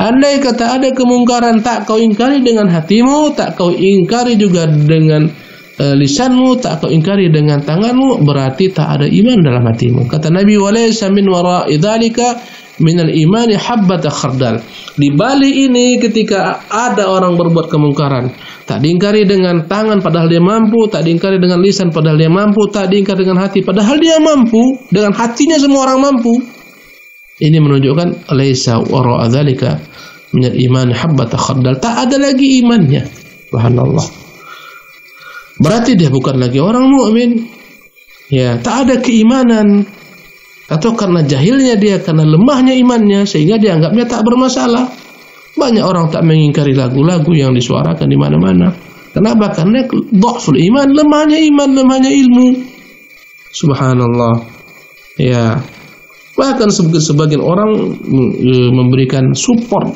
[SPEAKER 2] Andai kata ada kemungkaran tak kau ingkari dengan hatimu, tak kau ingkari juga dengan lisanmu, tak kau ingkari dengan tanganmu, berarti tak ada iman dalam hatimu. Kata Nabi, walaysa min wara'i dzalika minal imani habbata khardal. Di balik ini, ketika ada orang berbuat kemungkaran, tak diingkari dengan tangan padahal dia mampu, tak diingkari dengan lisan padahal dia mampu, tak diingkari dengan hati padahal dia mampu, dengan hatinya semua orang mampu. Ini menunjukkan laisa wara'a dzalika minal iman habbata khardal, tak ada lagi imannya. Subhanallah. Berarti dia bukan lagi orang mukmin. Ya, tak ada keimanan. Atau karena jahilnya dia, karena lemahnya imannya, sehingga dianggapnya tak bermasalah. Banyak orang tak mengingkari lagu-lagu yang disuarakan di mana-mana. Kenapa? Karena dhaful iman, lemahnya iman, lemahnya ilmu. Subhanallah. Ya. Bahkan sebagian orang memberikan support,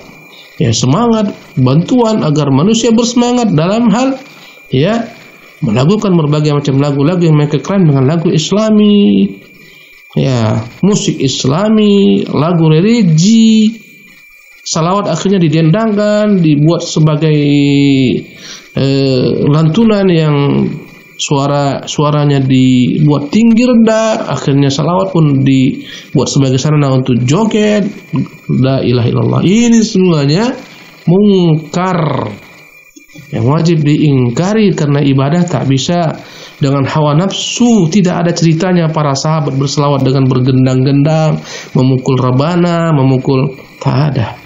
[SPEAKER 2] ya, semangat, bantuan agar manusia bersemangat dalam hal, ya, melakukan berbagai macam lagu-lagu yang mereka klaim dengan lagu Islami, ya, musik Islami, lagu religi, salawat akhirnya didendangkan, dibuat sebagai lantunan yang suaranya dibuat tinggi rendah, akhirnya salawat pun dibuat sebagai sarana untuk joget. La ilaha illallah. Ini semuanya mungkar yang wajib diingkari, karena ibadah tak bisa dengan hawa nafsu. Tidak ada ceritanya para sahabat berselawat dengan bergendang-gendang, memukul rebana, tak ada.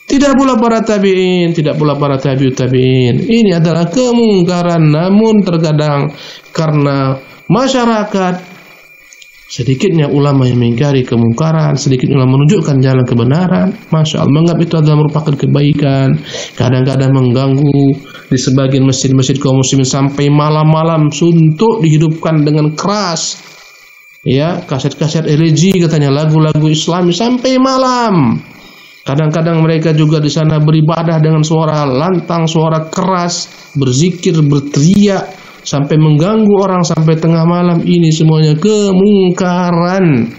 [SPEAKER 2] Tidak pula para tabi'in, tidak pula para tabi'ut tabi'in. Ini adalah kemungkaran, namun terkadang karena masyarakat, sedikitnya ulama yang mengingkari kemungkaran, sedikit ulama menunjukkan jalan kebenaran, Masya Allah, menganggap itu adalah merupakan kebaikan. Kadang-kadang mengganggu di sebagian masjid-masjid kaum muslimin sampai malam-malam suntuk dihidupkan dengan keras. Ya, kaset-kaset religi katanya, lagu-lagu Islami sampai malam. Kadang-kadang mereka juga di sana beribadah dengan suara lantang, suara keras, berzikir, berteriak sampai mengganggu orang sampai tengah malam. Ini semuanya kemungkaran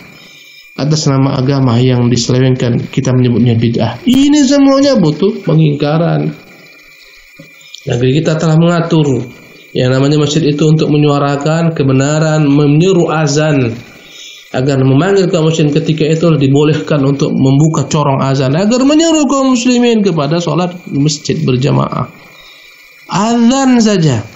[SPEAKER 2] atas nama agama yang diselewengkan, kita menyebutnya bid'ah. Ini semuanya butuh pengingkaran. Negeri kita telah mengatur yang namanya masjid itu untuk menyuarakan kebenaran, menyeru azan, agar memanggil kaum muslimin ketika itu dibolehkan untuk membuka corong azan agar menyeru kaum muslimin kepada sholat masjid berjamaah. Azan saja.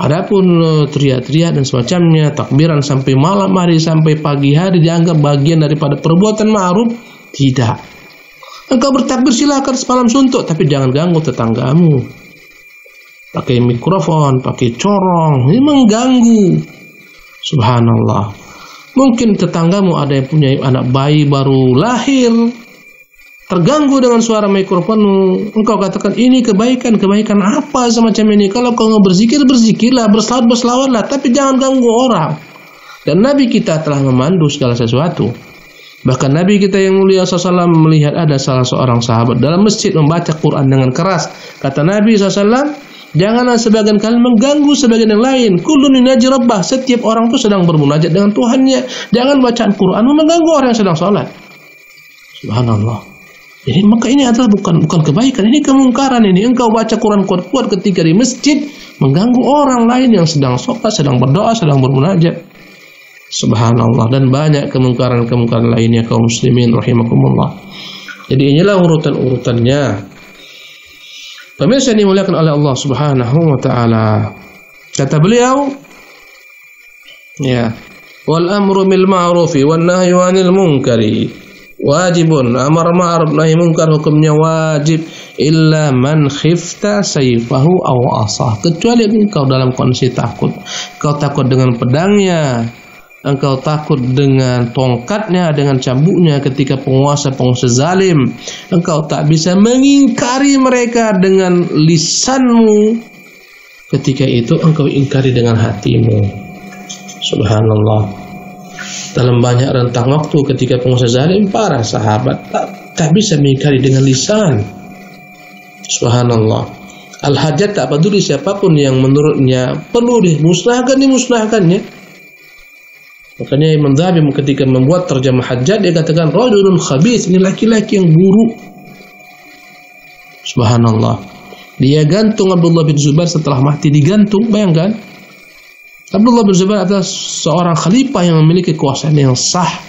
[SPEAKER 2] Adapun teriak-teriak dan semacamnya, takbiran sampai malam hari, sampai pagi hari dianggap bagian daripada perbuatan ma'ruf. Tidak. Engkau bertakbir silakan semalam suntuk, tapi jangan ganggu tetanggamu. Pakai mikrofon, pakai corong, ini mengganggu. Subhanallah. Mungkin tetanggamu ada yang punya anak bayi baru lahir, terganggu dengan suara mikrofonmu. Engkau katakan ini kebaikan apa semacam ini. Kalau kau mau berzikir, berzikirlah, berselawatlah, tapi jangan ganggu orang. Dan Nabi kita telah memandu segala sesuatu. Bahkan Nabi kita yang mulia SAW melihat ada salah seorang sahabat dalam masjid membaca Quran dengan keras. Kata Nabi SAW, janganlah sebagian kalian mengganggu sebagian yang lain. Kullun yunaji rabbah. Setiap orang itu sedang bermunajat dengan Tuhannya. Jangan bacaan Quran mengganggu orang yang sedang sholat. Subhanallah. Jadi maka ini adalah bukan kebaikan, ini kemungkaran. Ini engkau baca Quran kuat-kuat ketika di masjid, mengganggu orang lain yang sedang sholat, sedang berdoa, sedang bermunajat. Subhanallah. Dan banyak kemungkaran-kemungkaran lainnya kaum muslimin rahimakumullah. Jadi inilah urutan-urutannya. Pemirsa yang dimuliakan oleh Allah Subhanahu wa taala. Kata beliau, ya, wal amru bil ma'rufi wan nahyu 'anil munkari wajibun. Amar ma'ruf nahi munkar hukumnya wajib, illa man khifta sayfahu aw asah. Kecuali engkau dalam kondisi takut. Kau takut dengan pedangnya engkau takut dengan tongkatnya, dengan cambuknya ketika penguasa-penguasa zalim. Engkau tak bisa mengingkari mereka dengan lisanmu, ketika itu engkau ingkari dengan hatimu. Subhanallah. Dalam banyak rentang waktu ketika penguasa zalim, para sahabat tak bisa mengingkari dengan lisan. Subhanallah. Al-Hajjaj tak peduli siapapun yang menurutnya perlu dimusnahkannya. Makanya Imam Dhahabi ketika membuat terjemah Hajjaj, dia katakan rajulun khabith, ini laki-laki yang buruk. Subhanallah. Dia gantung Abdullah bin Zubair setelah mati, digantung. Bayangkan, Abdullah bin Zubair adalah seorang khalifah yang memiliki kekuasaan yang sah.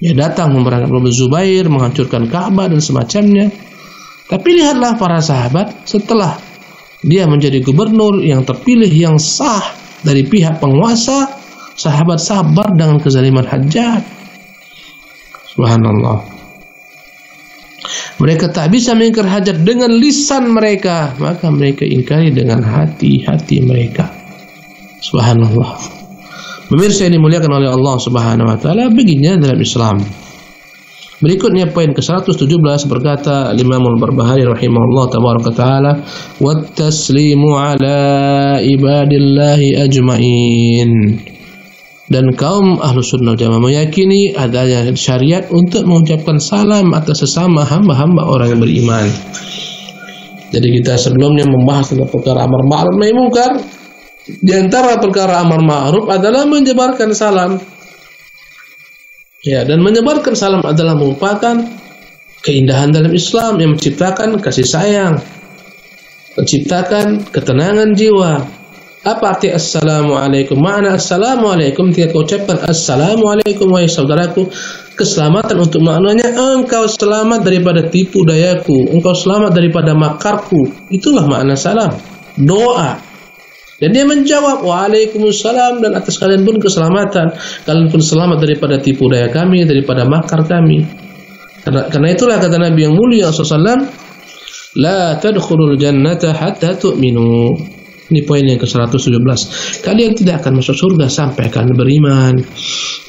[SPEAKER 2] Dia datang memerangi Abdullah bin Zubair, menghancurkan Ka'bah dan semacamnya. Tapi lihatlah para sahabat, setelah dia menjadi gubernur yang terpilih yang sah dari pihak penguasa, sahabat sabar dengan kezaliman Hajjaj. Subhanallah. Mereka tak bisa mengingkar Hajjaj dengan lisan mereka, maka mereka ingkari dengan hati-hati mereka. Subhanallah. Pemirsa yang dimuliakan oleh Allah Subhanahu wa taala, begininya dalam Islam. Berikutnya poin ke-117 berkata Imam Al-Barbahari rahimahullah tabaraka taala, "Wat taslimu ala ibadillahi ajmain." Dan kaum ahlu sunnah jamaah meyakini adanya syariat untuk mengucapkan salam atas sesama hamba-hamba orang yang beriman. Jadi kita sebelumnya membahas tentang perkara amar ma'ruf nahi munkar. Di antara perkara amar ma'ruf adalah menyebarkan salam. Ya, dan menyebarkan salam adalah merupakan keindahan dalam Islam yang menciptakan kasih sayang, menciptakan ketenangan jiwa. Apa arti assalamualaikum? Makna assalamualaikum ketika kau ucapkan assalamualaikum wahai saudaraku, keselamatan untuk maknanya engkau selamat daripada tipu dayaku, engkau selamat daripada makarku. Itulah makna salam, doa. Dan dia menjawab, waalaikumsalam, dan atas kalian pun keselamatan. Kalian pun selamat daripada tipu daya kami, daripada makar kami. Karena itulah kata Nabi yang mulia SAW, la tadkhulul jannata hatta tu'minu. Ini poin yang ke-117. Kalian tidak akan masuk surga sampai kalian beriman.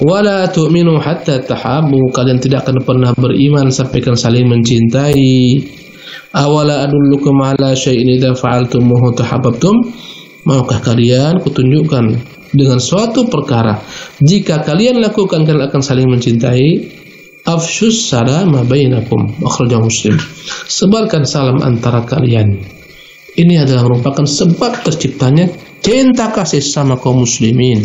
[SPEAKER 2] Wala tu'minu hatta tahabbu. Kalian tidak akan pernah beriman sampai kalian saling mencintai. Awala adullukum ala syai'in idza fa'altumuhu tahabbtum. Maukah kalian kutunjukkan dengan suatu perkara, jika kalian lakukan kalian akan saling mencintai? Afshus salama bainakum, akhrajahu Muslim. Sebarkan salam antara kalian. Ini adalah merupakan sebab terciptanya cinta kasih sama kaum muslimin.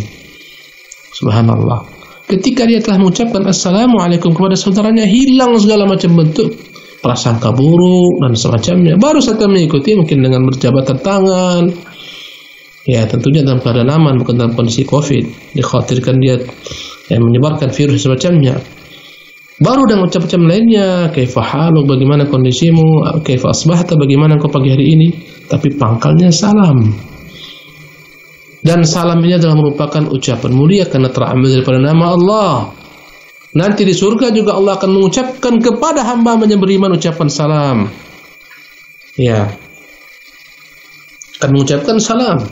[SPEAKER 2] Subhanallah. Ketika dia telah mengucapkan assalamualaikum kepada saudaranya, hilang segala macam bentuk prasangka buruk dan semacamnya. Baru saja mengikuti mungkin dengan berjabatan tangan. Ya, tentunya dalam keadaan aman, bukan dalam kondisi COVID. Dikhawatirkan dia menyebarkan virus semacamnya. Baru dengan ucapan lainnya, kaifa haluk, bagaimana kondisimu, kaifa asbahta, bagaimana engkau pagi hari ini. Tapi pangkalnya salam. Dan salam ini adalah merupakan ucapan mulia karena terambil daripada nama Allah. Nanti di surga juga Allah akan mengucapkan kepada hamba yang beriman ucapan salam. Ya, akan mengucapkan salam.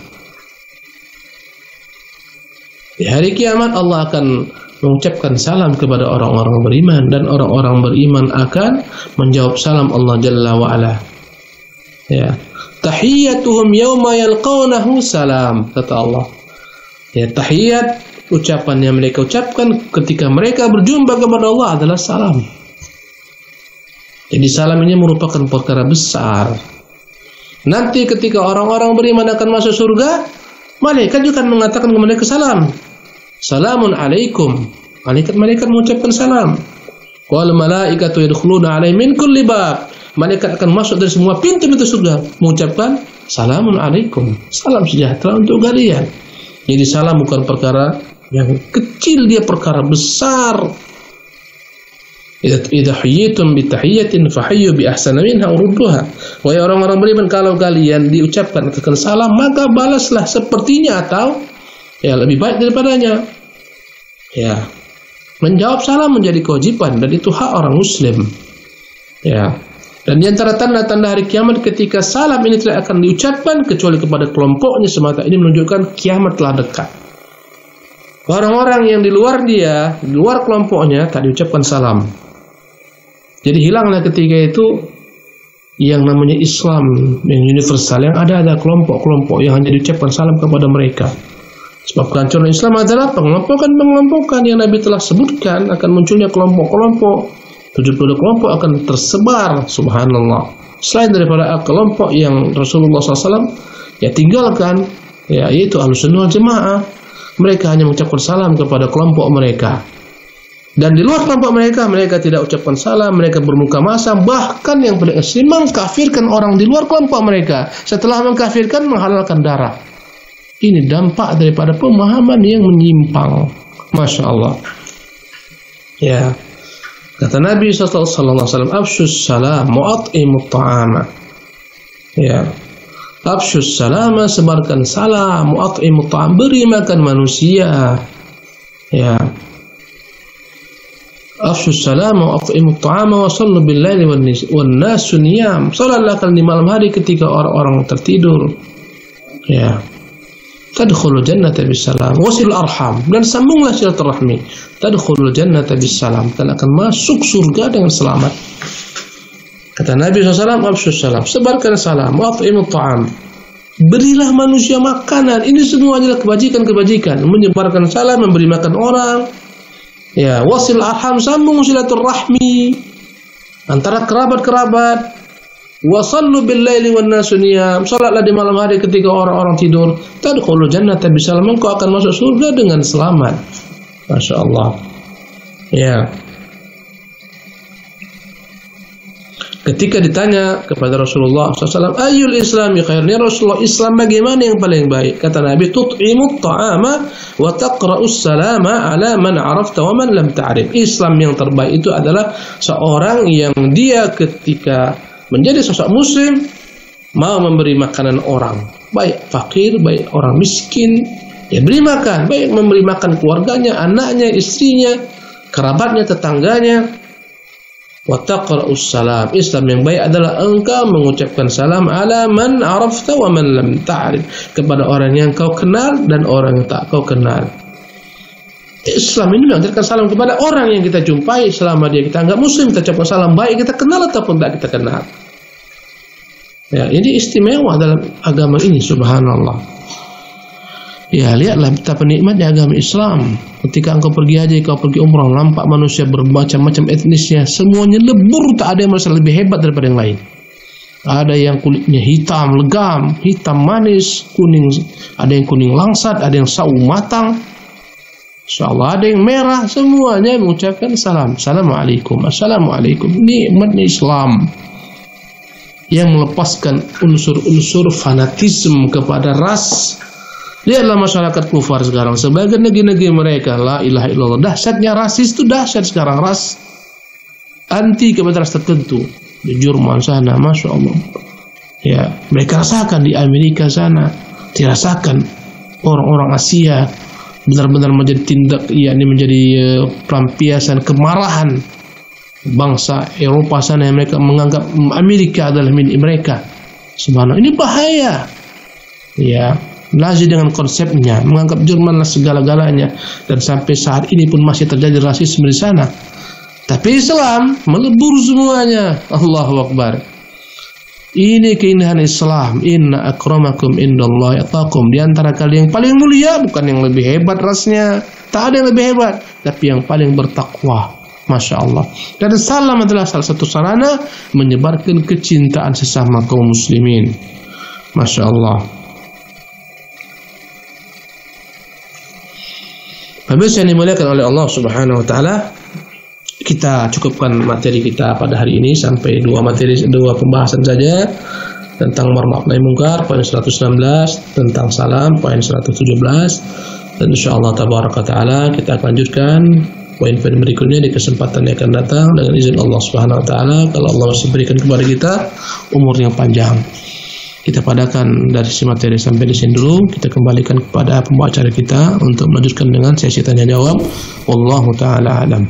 [SPEAKER 2] Di hari kiamat Allah akan mengucapkan salam kepada orang-orang beriman, dan orang-orang beriman akan menjawab salam Allah Jalla wa Ala. Ya, tahiyyatuhum yawma yalqawnahu salam, kata Allah. Ya, tahiyat, ucapan yang mereka ucapkan ketika mereka berjumpa kepada Allah adalah salam. Jadi salam ini merupakan perkara besar. Nanti ketika orang-orang beriman akan masuk surga, malaikat juga akan mengatakan kepada mereka salam. Salamun alaikum. Malaikat mengucapkan salam. Wal malaikatu yadkhuluna alaihim min kulli bab. Malaikat akan masuk dari semua pintu-pintu surga mengucapkan salamun alaikum. Salam sejahtera untuk kalian. Jadi salam bukan perkara yang kecil, dia perkara besar. Idza hayyitum bi tahiyyatin fahayyu bi ahsana minha urudduha. Wahai orang-orang beriman, kalau kalian diucapkan katakan salam, maka balaslah sepertinya atau ya lebih baik daripadanya. Ya, menjawab salam menjadi kewajiban dan itu hak orang muslim. Ya, dan di antara tanda-tanda hari kiamat ketika salam ini tidak akan diucapkan kecuali kepada kelompoknya semata, ini menunjukkan kiamat telah dekat. Orang-orang yang di luar dia, di luar kelompoknya, tak diucapkan salam. Jadi hilanglah ketika itu yang namanya Islam yang universal. Yang ada kelompok-kelompok yang hanya diucapkan salam kepada mereka. Sebab kehancuran Islam adalah pengelompokan yang Nabi telah sebutkan, akan munculnya kelompok-kelompok. 70 kelompok akan tersebar, subhanallah. Selain daripada kelompok yang Rasulullah SAW tinggalkan, yaitu Ahlussunnah wal Jamaah. Mereka hanya mengucapkan salam kepada kelompok mereka. Dan di luar kelompok mereka tidak ucapkan salam, mereka bermuka masam, bahkan yang paling ekstrim mengkafirkan orang di luar kelompok mereka. Setelah mengkafirkan, menghalalkan darah. Ini dampak daripada pemahaman yang menyimpang. Masya Allah. Ya, kata Nabi SAW, Afshus salam mu'at'imut ta'ama. Ya, Afshus salama, sebarkan salam, mu'at'imut ta'am, beri makan manusia. Ya. Afshus salama mu'at'imut ta'ama wa sallu bil laili wan nasu niyam. Salatlah di malam hari ketika orang-orang tertidur. Ya. Tadkhulul jannata bisalam, wasil arham, dan sambunglah silaturahmi. Tadkhulul jannata bisalam, dan akan masuk surga dengan selamat. Kata Nabi SAW, Afshus salam, sebarkan salam, wa'at'imut ta'am, berilah manusia makanan. Ini semua adalah kebajikan-kebajikan. Menyebarkan salam, memberi makan orang. Ya, wasil arham, sambung silaturahmi antara kerabat-kerabat. Wasallu bil laili wan nasu niyam, salatlah di malam hari ketika orang-orang tidur. Tadkhulul jannata bisalam, engkau akan masuk surga dengan selamat. Masya Allah. Ya. Ketika ditanya kepada Rasulullah SAW, Ayyul islami khair, ya Rasulullah, Islam bagaimana yang paling baik? Kata Nabi, tut'imut ta'ama wa taqra'us salama ala man arafta wa man lam ta'rif. Islam yang terbaik itu adalah seorang yang dia ketika menjadi sosok muslim mau memberi makanan orang, baik fakir, baik orang miskin, ya beri makan, baik memberi makan keluarganya, anaknya, istrinya, kerabatnya, tetangganya. Wa taqra'us salam, Islam yang baik adalah engkau mengucapkan salam ala man arafta wa man lam ta'rif, kepada orang yang kau kenal dan orang yang tak kau kenal. Islam ini mengajarkan salam kepada orang yang kita jumpai selama dia kita anggap muslim, kita ucapkan salam, baik kita kenal ataupun tak kita kenal. Ya, ini istimewa dalam agama ini, subhanallah. Ya, lihatlah betapa nikmatnya agama Islam. Ketika engkau pergi haji, kau pergi umrah, nampak manusia bermacam-macam etnisnya, semuanya lebur, tak ada yang merasa lebih hebat daripada yang lain. Ada yang kulitnya hitam legam, hitam manis, kuning, ada yang kuning langsat, ada yang sawo matang. Insyaallah ada yang merah, semuanya mengucapkan salam. Assalamualaikum, assalamualaikum. Nikmatnya Islam yang melepaskan unsur-unsur fanatisme kepada ras. Lihatlah masyarakat kufar sekarang, sebagian negeri-negeri mereka, la ilaha illallah. Dahsyatnya rasis itu dahsyat sekarang, ras anti kepada ras tertentu. Di Jerman sana, masya Allah. Ya, mereka rasakan di Amerika sana, dirasakan orang-orang Asia benar-benar menjadi tindak, yakni menjadi pelampiasan kemarahan bangsa Eropa sana yang mereka menganggap Amerika adalah milik mereka. Subhanallah, ini bahaya. Ya, Nazi dengan konsepnya menganggap Jerman lah segala-galanya, dan sampai saat ini pun masih terjadi rasisme di sana. Tapi Islam melebur semuanya. Allahu Akbar. Ini keindahan Islam. Inna akramakum indallahi atqakum. Di antara kalian yang paling mulia bukan yang lebih hebat rasnya, tak ada yang lebih hebat, tapi yang paling bertakwa. Masya Allah. Dan salam adalah salah satu sarana menyebarkan kecintaan sesama kaum muslimin. Masya Allah. Pemirsa yang dimuliakan oleh Allah Subhanahu wa taala, kita cukupkan materi kita pada hari ini sampai dua pembahasan saja, tentang ma'ruf nahi munkar poin 116, tentang salam poin 117, dan insyaallah tabaraka taala kita akan lanjutkan poin-poin berikutnya di kesempatan yang akan datang dengan izin Allah Subhanahu wa taala, kalau Allah masih berikan kepada kita umur yang panjang. Kita padakan dari si materi sampai di sini dulu. Kita kembalikan kepada pembawa acara kita untuk melanjutkan dengan sesi tanya jawab. Wallahu taala alam.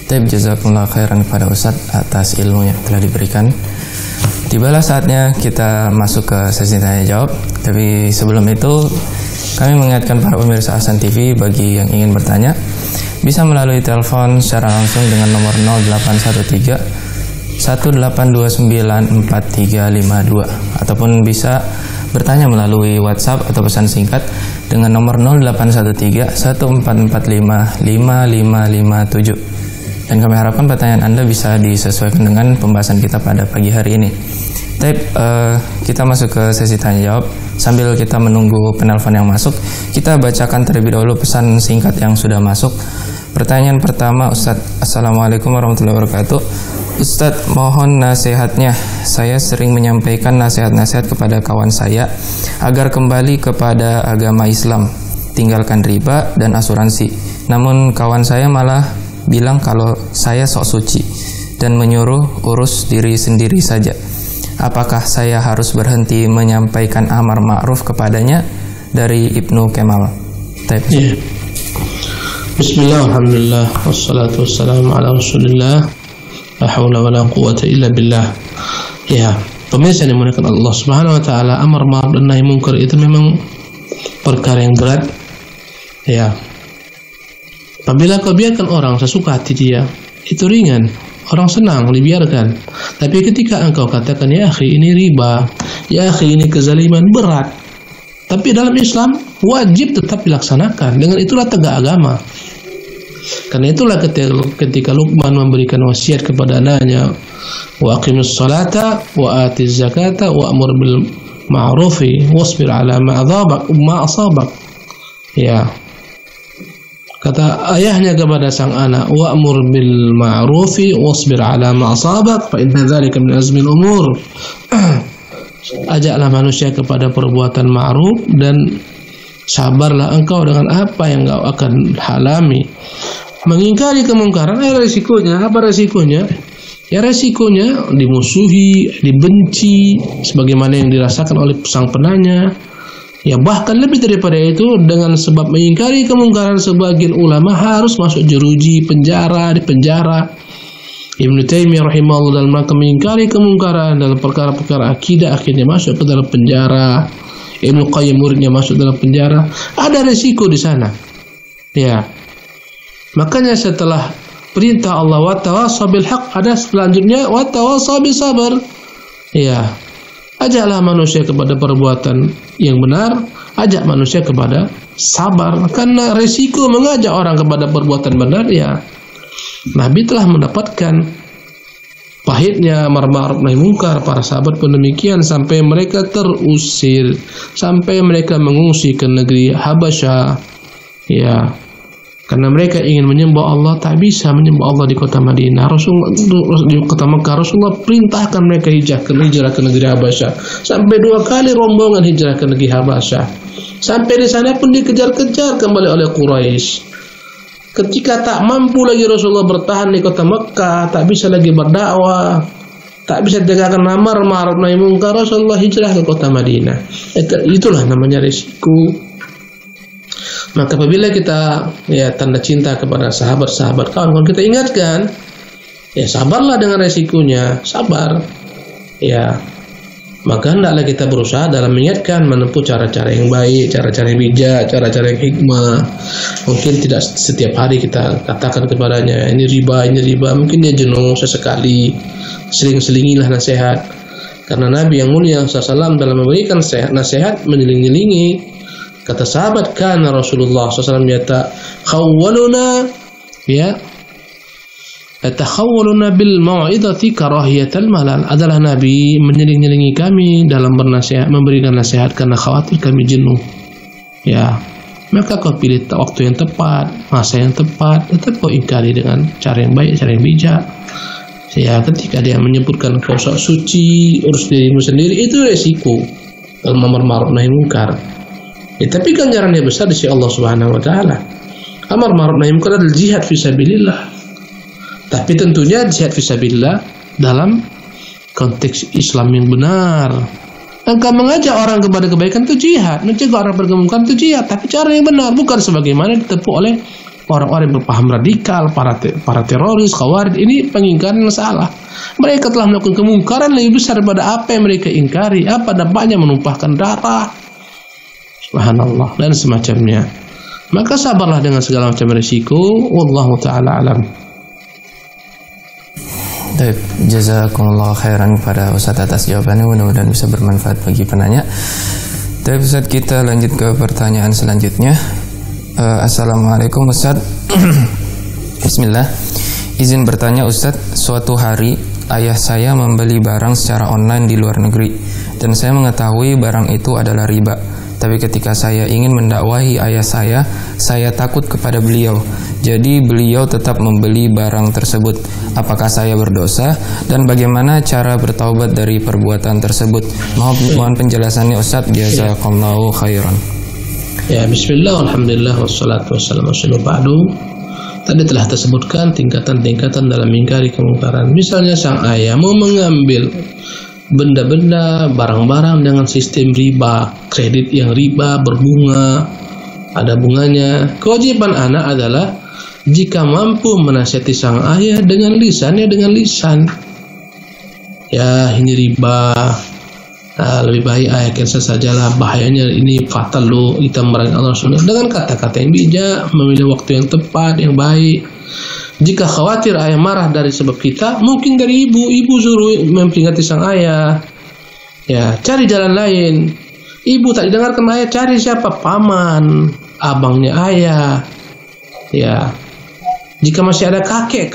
[SPEAKER 1] Jazakumullah khairan kepada Ustaz atas ilmu yang telah diberikan. Tibalah saatnya kita masuk ke sesi tanya jawab. Tapi sebelum itu Kami mengingatkan para pemirsa Ahsan TV, bagi yang ingin bertanya bisa melalui telepon secara langsung dengan nomor 0813 1829 4352 ataupun bisa bertanya melalui WhatsApp atau pesan singkat dengan nomor 0813 1445 5557. Dan kami harapkan pertanyaan Anda bisa disesuaikan dengan pembahasan kita pada pagi hari ini. Kita masuk ke sesi tanya jawab. Sambil kita menunggu penelpon yang masuk, kita bacakan terlebih dahulu pesan singkat yang sudah masuk. Pertanyaan pertama, Ustadz, Assalamualaikum warahmatullahi wabarakatuh. Ustadz, mohon nasihatnya. Saya sering menyampaikan nasihat-nasihat kepada kawan saya agar kembali kepada agama Islam, tinggalkan riba dan asuransi. Namun kawan saya malah bilang kalau saya sok suci dan menyuruh urus diri sendiri saja. Apakah saya harus berhenti menyampaikan amar ma'ruf kepadanya? Dari Ibnu Kemal.
[SPEAKER 2] Yeah. Bismillah, alhamdulillah, wassalatu wassalamu ala rasulillah, la hawla wa la quwata illa billah. Ya, pemirsa yang dimuliakan Allah Subhanahu wa taala, amar ma'ruf dan nahi munkar itu memang perkara yang berat. Ya. Apabila kau biarkan orang sesuka hati dia, itu ringan. Orang senang dibiarkan. Tapi ketika engkau katakan, ya akhi ini riba, ya akhi ini kezaliman, berat. Tapi dalam Islam wajib tetap dilaksanakan. Dengan itulah tegak agama. Karena itulah ketika Luqman memberikan wasiat kepada anaknya, wa aqimus salata wa atiz zakata wa amur bil ma'rufi wasbir ala ma asabak. Ya. Kata ayahnya kepada sang anak, wa'mur bil ma'rufi wasbir ala ma asabak fa inna dzalika min azmil umur. Ajaklah manusia kepada perbuatan ma'ruf dan sabarlah engkau dengan apa yang engkau akan alami. Mengingkari kemungkaran, resikonya apa? Resikonya ya resikonya dimusuhi, dibenci sebagaimana yang dirasakan oleh sang penanya. Ya bahkan lebih daripada itu, dengan sebab mengingkari kemungkaran sebagian ulama harus masuk jeruji, di penjara. Ibnu Taimiyah rahimahullah dalam rangka mengingkari kemungkaran dalam perkara-perkara akidah akhirnya masuk ke dalam penjara. Ibnu Qayyim muridnya masuk dalam penjara. Ada resiko di sana. Ya. Makanya setelah perintah Allah wa tawassaw bil haqq, ada selanjutnya wa tawassaw bis sabr. Ya. Ajaklah manusia kepada perbuatan yang benar, ajak manusia kepada sabar. Karena resiko mengajak orang kepada perbuatan benar, ya Nabi telah mendapatkan pahitnya amar ma'ruf nahi munkar. Para sahabat pun demikian, sampai mereka terusir, sampai mereka mengungsi ke negeri Habasyah. Ya, karena mereka ingin menyembah Allah, tak bisa menyembah Allah di kota Madinah. Di kota Mekah, Rasulullah perintahkan mereka hijrah ke negeri Habasyah. Sampai 2 kali rombongan hijrah ke negeri Habasyah. Sampai di sana pun dikejar-kejar kembali oleh Quraisy. Ketika tak mampu lagi Rasulullah bertahan di kota Mekah, tak bisa lagi berdakwah, tak bisa tegakkan amar ma'ruf nahi munkar, Rasulullah hijrah ke kota Madinah. Itulah namanya risiko. Maka apabila kita tanda cinta kepada sahabat-sahabat, kawan-kawan, kita ingatkan, ya sabarlah dengan resikonya, sabar. Ya, maka hendaklah kita berusaha dalam mengingatkan, menempuh cara-cara yang baik, cara-cara yang bijak, cara-cara yang hikmah. Mungkin tidak setiap hari kita katakan kepadanya, ini riba. Mungkin dia jenuh sesekali, seling-selingilah nasihat. Karena Nabi yang mulia SAW dalam memberikan nasihat menyeling-nyelingi. Kata sahabat, kana Rasulullah SAW yatakhawwaluna bil mau'izati karahiyatal malal. Adalah Nabi menyeling-nyelingi kami dalam bernasihat, memberikan nasihat karena khawatir kami jenuh. Ya, maka kau pilih waktu yang tepat, masa yang tepat, tetap kau ingkari dengan cara yang baik, cara yang bijak. Ya, ketika dia menyebutkan kau sok suci, urus dirimu sendiri, itu resiko dalam amar ma'ruf nahi munkar. Ya, tapi ganjarannya besar di sisi Allah Subhanahu wa taala. Amar ma'ruf nahi munkar adalah jihad fisabilillah. Tapi tentunya jihad fisabilillah dalam konteks Islam yang benar. Engkau mengajak orang kepada kebaikan itu jihad, mencegah orang berkemungkaran itu jihad, tapi cara yang benar, bukan sebagaimana ditempuh oleh orang-orang yang berpaham radikal, para teroris, khawarij. Ini pengingkaran yang salah. Mereka telah melakukan kemungkaran lebih besar daripada apa yang mereka ingkari. Apa dampaknya? Menumpahkan darah, subhanallah, dan semacamnya. Maka sabarlah dengan segala macam risiko. Wallahu ta'ala alam.
[SPEAKER 1] Baik, jazakumullah khairan kepada Ustaz atas jawabannya, mudah-mudahan bisa bermanfaat bagi penanya. Baik Ustaz, kita lanjut ke pertanyaan selanjutnya. Assalamualaikum Ustaz. Bismillah. Izin bertanya Ustaz, suatu hari ayah saya membeli barang secara online di luar negeri dan saya mengetahui barang itu adalah riba. Tapi ketika saya ingin mendakwahi ayah saya takut kepada beliau. Jadi beliau tetap membeli barang tersebut. Apakah saya berdosa dan bagaimana cara bertaubat dari perbuatan tersebut? Mohon penjelasannya Ustaz, jazakallahu khairan.
[SPEAKER 2] Ya, bismillah, alhamdulillah, wassalatu wassalamu ala ba'du. Tadi telah tersebutkan tingkatan-tingkatan dalam mengingkari kemungkaran. Misalnya sang ayah mau mengambil benda-benda, barang-barang dengan sistem riba, kredit yang riba, berbunga, ada bunganya. Kewajiban anak adalah jika mampu menasihati sang ayah dengan lisannya, dengan lisan. Ya, ini riba. Lebih baik ayahkan sajalah, bahayanya ini fatal loh, kita merangi Allah Subhanahu. Dengan kata-kata yang bijak, memilih waktu yang tepat, yang baik. Jika khawatir ayah marah dari sebab kita, mungkin dari ibu suruh memperingati sang ayah. Ya, cari jalan lain. Ibu tak didengarkan ayah, cari siapa? Paman, abangnya ayah. Ya, jika masih ada kakek,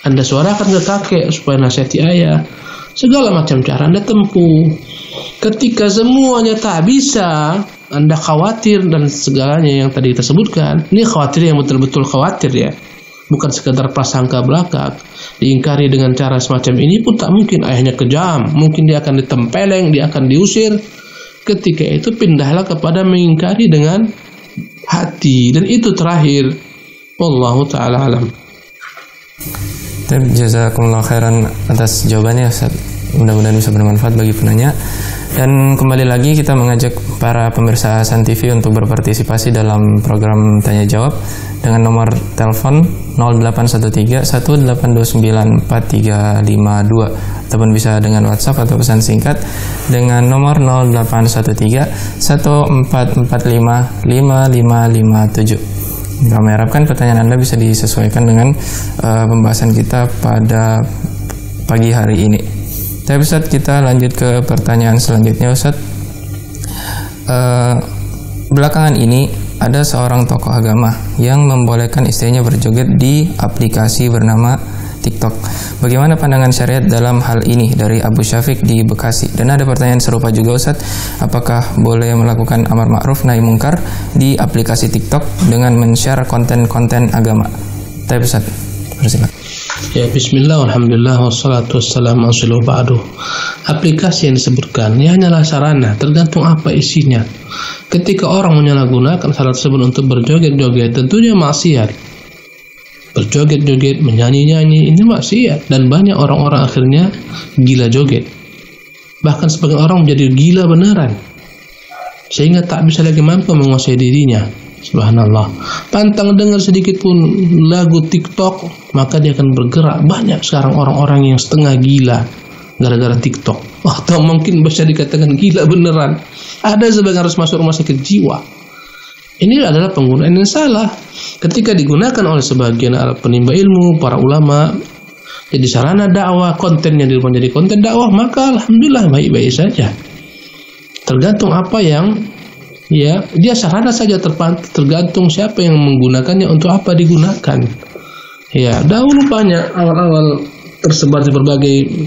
[SPEAKER 2] Anda suarakan ke kakek supaya nasihati ayah. Segala macam cara Anda tempuh. Ketika semuanya tak bisa, Anda khawatir dan segalanya yang tadi kita sebutkan. Ini khawatir yang betul-betul khawatir ya, bukan sekedar prasangka belaka. Diingkari dengan cara semacam ini pun tak mungkin. Ayahnya kejam, mungkin dia akan ditempeleng, dia akan diusir. Ketika itu pindahlah kepada mengingkari dengan hati, dan itu terakhir. Wallahu ta'ala alam.
[SPEAKER 1] Jazakumullah khairan atas jawabannya Ustaz. Mudah-mudahan bisa bermanfaat bagi penanya. Dan kembali lagi kita mengajak para pemirsa Hasan TV untuk berpartisipasi dalam program tanya jawab dengan nomor telepon 0813-1829-4352 ataupun bisa dengan WhatsApp atau pesan singkat dengan nomor 0813-1445-5557. Kami harapkan pertanyaan Anda bisa disesuaikan dengan pembahasan kita pada pagi hari ini. Tapi Ustaz, kita lanjut ke pertanyaan selanjutnya Ustaz. Belakangan ini ada seorang tokoh agama yang membolehkan istrinya berjoget di aplikasi bernama TikTok. Bagaimana pandangan syariat dalam hal ini dari Abu Syafiq di Bekasi? Dan ada pertanyaan serupa juga Ustaz, apakah boleh melakukan amar ma'ruf nahi mungkar di aplikasi TikTok dengan men-share konten-konten agama? Tapi Ustaz, silakan.
[SPEAKER 2] Ya, bismillah, alhamdulillah, wassalatu wassalamu ala ba'du. Aplikasi yang disebutkan ini hanyalah sarana, tergantung apa isinya. Ketika orang menyalahgunakan salah tersebut untuk berjoget-joget, tentunya maksiat. Berjoget-joget, menyanyi-nyanyi, ini maksiat. Dan banyak orang-orang akhirnya gila joget. Bahkan sebagian orang menjadi gila beneran, sehingga tak bisa lagi mampu menguasai dirinya. Subhanallah. Pantang dengar sedikit pun lagu TikTok, maka dia akan bergerak. Banyak sekarang orang-orang yang setengah gila gara-gara TikTok. Atau mungkin bisa dikatakan gila beneran. Ada sebagian harus masuk rumah sakit jiwa. Ini adalah penggunaan yang salah. Ketika digunakan oleh sebagian penimba ilmu, para ulama, jadi sarana dakwah, kontennya dirubah menjadi konten dakwah, maka alhamdulillah baik-baik saja. Tergantung apa yang ya dia sarana saja, tergantung siapa yang menggunakannya, untuk apa digunakan. Ya, dahulu banyak awal-awal tersebar di berbagai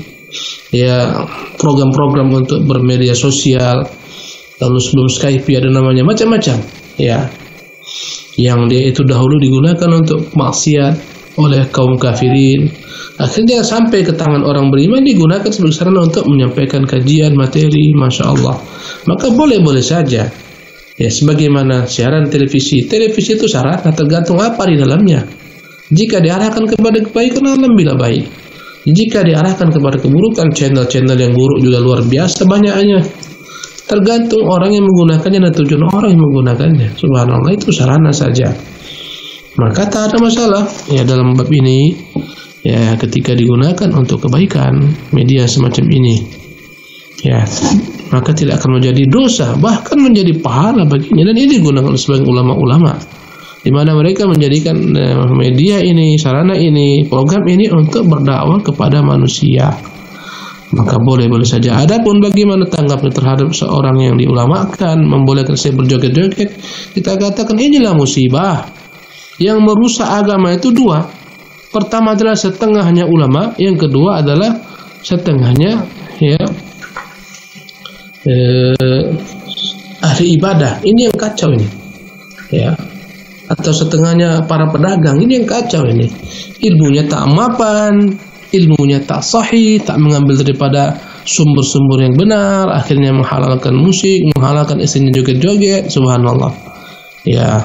[SPEAKER 2] ya program-program untuk bermedia sosial. Lalu sebelum Skype ada namanya macam-macam. Ya, yang dia itu dahulu digunakan untuk maksiat oleh kaum kafirin, akhirnya sampai ke tangan orang beriman digunakan sebagai sarana untuk menyampaikan kajian materi, masya Allah. Maka boleh-boleh saja. Ya, sebagaimana siaran televisi itu sarana, tergantung apa di dalamnya. Jika diarahkan kepada kebaikan, alhamdulillah baik. Jika diarahkan kepada keburukan, channel-channel yang buruk juga luar biasa banyaknya. Tergantung orang yang menggunakannya dan tujuan orang yang menggunakannya. Subhanallah, itu sarana saja. Maka tak ada masalah ya dalam bab ini. Ya, ketika digunakan untuk kebaikan, media semacam ini. Ya, maka tidak akan menjadi dosa, bahkan menjadi pahala baginya. Dan ini digunakan oleh sebagian ulama-ulama, di mana mereka menjadikan media ini, sarana ini, program ini untuk berdakwah kepada manusia. Maka boleh-boleh saja. Adapun bagaimana tanggapnya terhadap seorang yang diulamakan, membolehkan saya berjoget-joget, kita katakan inilah musibah. Yang merusak agama itu dua. Pertama adalah setengahnya ulama, yang kedua adalah setengahnya ahli ibadah. Ini yang kacau ini, ya. Atau setengahnya para pedagang, ini yang kacau ini. Ilmunya tak mapan, ilmunya tak sahih, tak mengambil daripada sumber-sumber yang benar, akhirnya menghalalkan musik, menghalalkan istrinya joget-joget, subhanallah. Ya,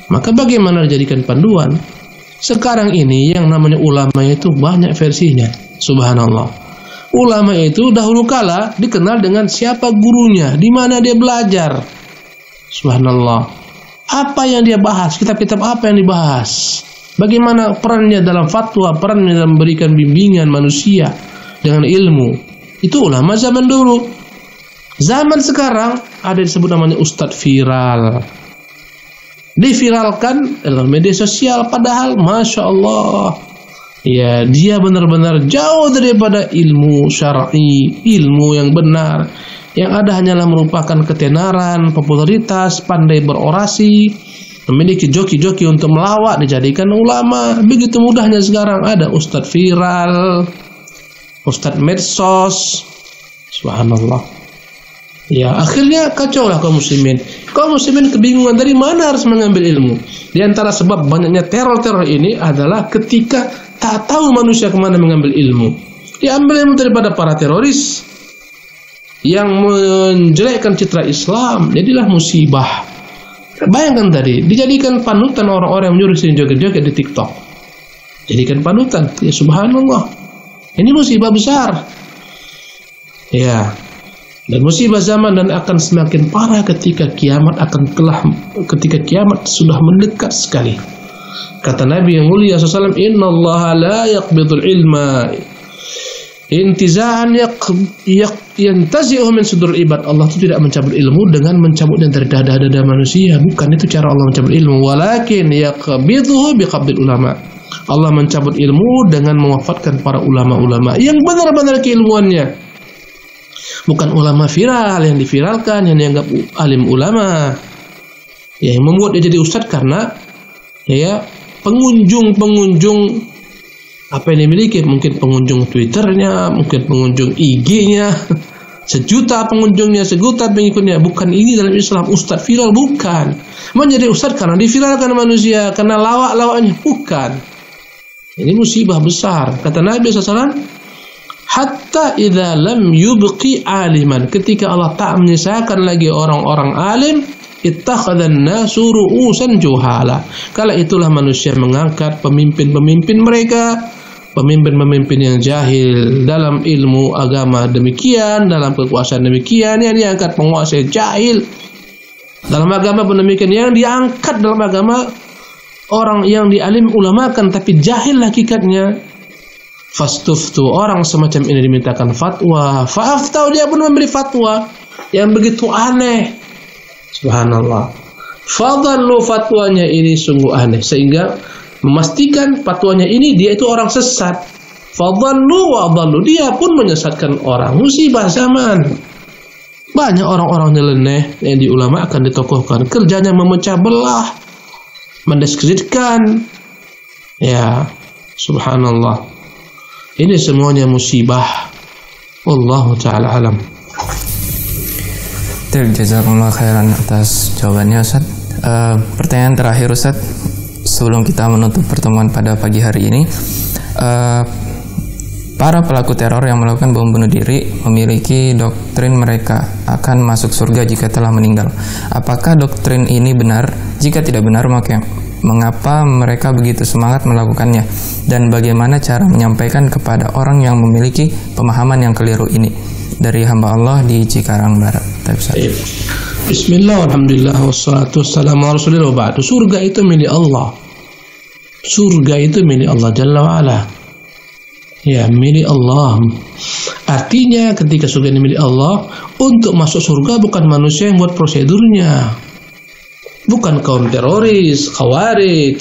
[SPEAKER 2] maka bagaimana dijadikan panduan? Sekarang ini yang namanya ulama itu banyak versinya, subhanallah. Ulama itu dahulu kala dikenal dengan siapa gurunya, di mana dia belajar, subhanallah. Apa yang dia bahas, kitab-kitab apa yang dibahas, bagaimana perannya dalam fatwa, perannya dalam memberikan bimbingan manusia dengan ilmu. Itu ulama zaman dulu. Zaman sekarang ada disebut namanya ustadz viral. Diviralkan dalam media sosial, padahal Masya Allah, ya, dia benar-benar jauh daripada ilmu syar'i, ilmu yang benar. Yang ada hanyalah merupakan ketenaran, popularitas, pandai berorasi, memiliki joki-joki untuk melawak, dijadikan ulama. Begitu mudahnya sekarang ada ustadz viral, ustadz medsos, subhanallah. Ya, akhirnya kacaulah kaum muslimin. Kaum muslimin kebingungan dari mana harus mengambil ilmu. Di antara sebab banyaknya teror-teror ini adalah ketika tak tahu manusia kemana mengambil ilmu. Diambil ilmu daripada para teroris yang menjelekkan citra Islam, jadilah musibah. Bayangkan tadi, dijadikan panutan orang-orang yang menyuruh sini joget-joget di TikTok. Jadikan panutan, ya subhanallah. Ini musibah besar. Ya. Dan musibah zaman dan akan semakin parah ketika kiamat sudah mendekat sekali. Kata Nabi yang mulia SAW, "Innallaha la yaqbidul ilma intiza'an yantazi'uhu min sudur ibad." Allah itu tidak mencabut ilmu dengan mencabutnya dari dada-dada manusia. Bukan itu cara Allah mencabut ilmu. Walakin yaqbiduhu biqabdil ulama. Allah mencabut ilmu dengan mewafatkan para ulama-ulama yang benar-benar keilmuannya. Bukan ulama viral yang diviralkan, yang dianggap alim ulama, ya, yang membuat dia jadi ustadz karena ya pengunjung apa yang dimiliki, mungkin pengunjung Twitternya, mungkin pengunjung IG-nya, 1 juta pengunjungnya, 1 juta pengikutnya. Bukan ini dalam Islam ustadz viral, bukan. Menjadi ustadz karena diviralkan manusia, karena lawak-lawaknya, bukan. Ini musibah besar. Kata Nabi SAW, hatta idza lam yubqi aliman, ketika Allah tak menyisakan lagi orang-orang alim, ittakhadhan nasu ru'usan juhala. Kala itulah manusia mengangkat pemimpin-pemimpin mereka, pemimpin-pemimpin yang jahil dalam ilmu agama demikian, dalam kekuasaan demikian, yang diangkat penguasa jahil. Dalam agama pun demikian, yang diangkat dalam agama orang yang dialim ulamakan tapi jahil hakikatnya. Fastuftu, orang semacam ini dimintakan fatwa, fa'aftau, dia pun memberi fatwa yang begitu aneh, subhanallah. Fadhallu, fatwanya ini sungguh aneh, sehingga memastikan fatwanya ini dia itu orang sesat. Fadhallu wa adhallu, dia pun menyesatkan orang. Musibah zaman. Banyak orang-orang nyeleneh yang diulamakan, ditokohkan, kerjanya memecah belah, mendiskreditkan, ya, subhanallah. Ini semuanya musibah. Wallahu ta'ala alam.
[SPEAKER 1] Jazakumullah khairan atas jawabannya, Ustaz. Pertanyaan terakhir, Ustaz, sebelum kita menutup pertemuan pada pagi hari ini. Para pelaku teror yang melakukan bom bunuh diri memiliki doktrin mereka akan masuk surga jika telah meninggal. Apakah doktrin ini benar? Jika tidak benar, maka mengapa mereka begitu semangat melakukannya? Dan bagaimana cara menyampaikan kepada orang yang memiliki pemahaman yang keliru ini? Dari hamba Allah di Cikarang Barat.
[SPEAKER 2] Bismillah, alhamdulillah, wassalatu wassalamu ala rasulillah, wa ba'du. Surga itu milik Allah. Surga itu milik Allah Jalla wa'ala. Ya, milik Allah. Artinya ketika surga ini milik Allah, untuk masuk surga bukan manusia yang buat prosedurnya, bukan kaum teroris, khawarij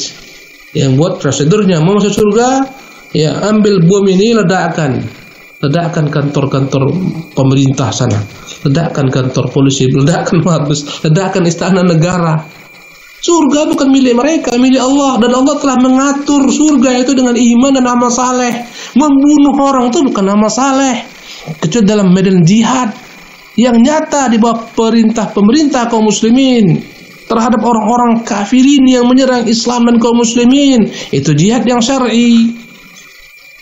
[SPEAKER 2] yang buat prosedurnya. Mau masuk surga, ya ambil bom ini, ledakkan kantor-kantor pemerintah sana, ledakkan kantor polisi, ledakkan mabes, ledakkan istana negara. Surga bukan milik mereka, milik Allah. Dan Allah telah mengatur surga itu dengan iman dan amal saleh. Membunuh orang itu bukan amal saleh, kecuali dalam medan jihad yang nyata di bawah perintah pemerintah kaum muslimin terhadap orang-orang kafirin yang menyerang Islam dan kaum muslimin. Itu jihad yang syar'i.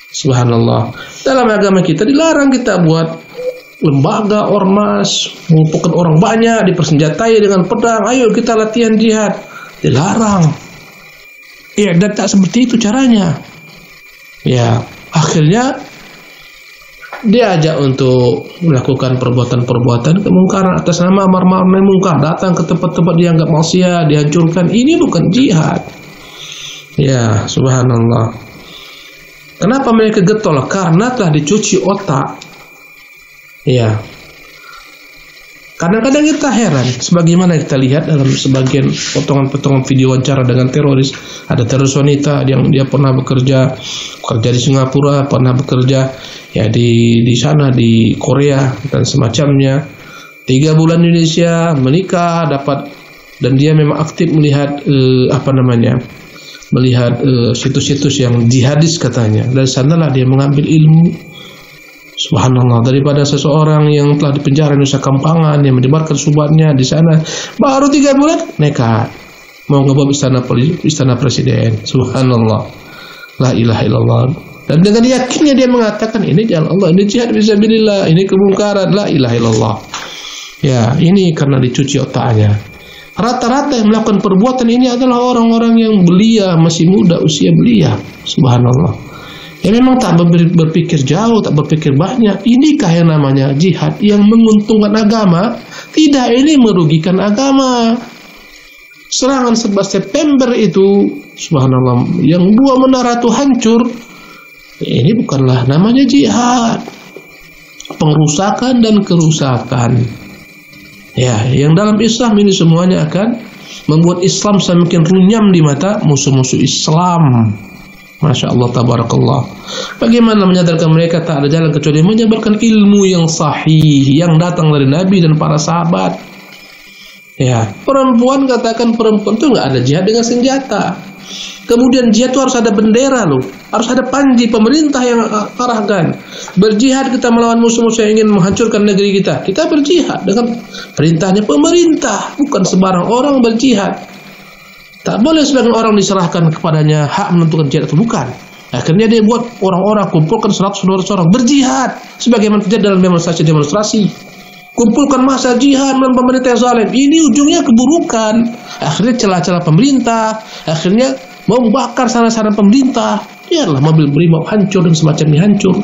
[SPEAKER 2] Subhanallah. Dalam agama kita dilarang kita buat lembaga ormas, mengumpulkan orang banyak, dipersenjatai dengan pedang, ayo kita latihan jihad. Dilarang. Dan tak seperti itu caranya. Ya, akhirnya diajak untuk melakukan perbuatan-perbuatan kemungkaran atas nama amar ma'ruf nahi munkar, datang ke tempat-tempat dianggap maksiat, dihancurkan. Ini bukan jihad. Ya, subhanallah. Kenapa mereka getol? Karena telah dicuci otak. Ya. Kadang-kadang kita heran, sebagaimana kita lihat dalam sebagian potongan-potongan video wawancara dengan teroris. Ada teroris wanita yang dia pernah bekerja di Singapura, pernah bekerja ya di sana di Korea dan semacamnya. 3 bulan Indonesia, menikah, dapat, dan dia memang aktif melihat melihat situs-situs yang jihadis katanya. Dari sanalah dia mengambil ilmu. Subhanallah, daripada seseorang yang telah dipenjara di Nusa Kambangan yang menyebarkan subhatnya di sana, baru 3 bulan nekat mau ngebom istana presiden. Subhanallah, la ilaha illallah. Dan dengan yakinnya dia mengatakan ini jalan Allah, ini jihad fisabilillah, ini kemungkaran, la ilaha illallah. Ya, ini karena dicuci otaknya. Rata-rata yang melakukan perbuatan ini adalah orang-orang yang belia, masih muda usia belia. Subhanallah. Ya memang tak berpikir jauh, tak berpikir banyak. Inikah yang namanya jihad yang menguntungkan agama? Tidak, ini merugikan agama. Serangan 11 September itu, subhanallah, yang 2 menara itu hancur. Ini bukanlah namanya jihad. Pengrusakan dan kerusakan. Ya, yang dalam Islam ini semuanya akan membuat Islam semakin runyam di mata musuh-musuh Islam. Masya Allah, tabarakallah. Bagaimana menyadarkan mereka tak ada jalan kecuali menyebarkan ilmu yang sahih yang datang dari Nabi dan para sahabat. Ya, perempuan katakan perempuan itu nggak ada jihad dengan senjata. Kemudian jihad itu harus ada bendera loh, harus ada panji pemerintah yang arahkan. Berjihad kita melawan musuh-musuh yang ingin menghancurkan negeri kita. Kita berjihad dengan perintahnya pemerintah, bukan sembarang orang berjihad. Tak boleh sebagian orang diserahkan kepadanya hak menentukan jihad atau bukan. Akhirnya dia buat orang-orang kumpulkan 100-200 orang berjihad sebagaimana terjadi dalam demonstrasi. Kumpulkan massa jihad melawan pemerintah yang zalim. Ini ujungnya keburukan. Akhirnya celah-celah pemerintah, akhirnya mau membakar sarana-sarana pemerintah. Biarlah mobil brimob hancur dan semacamnya hancur.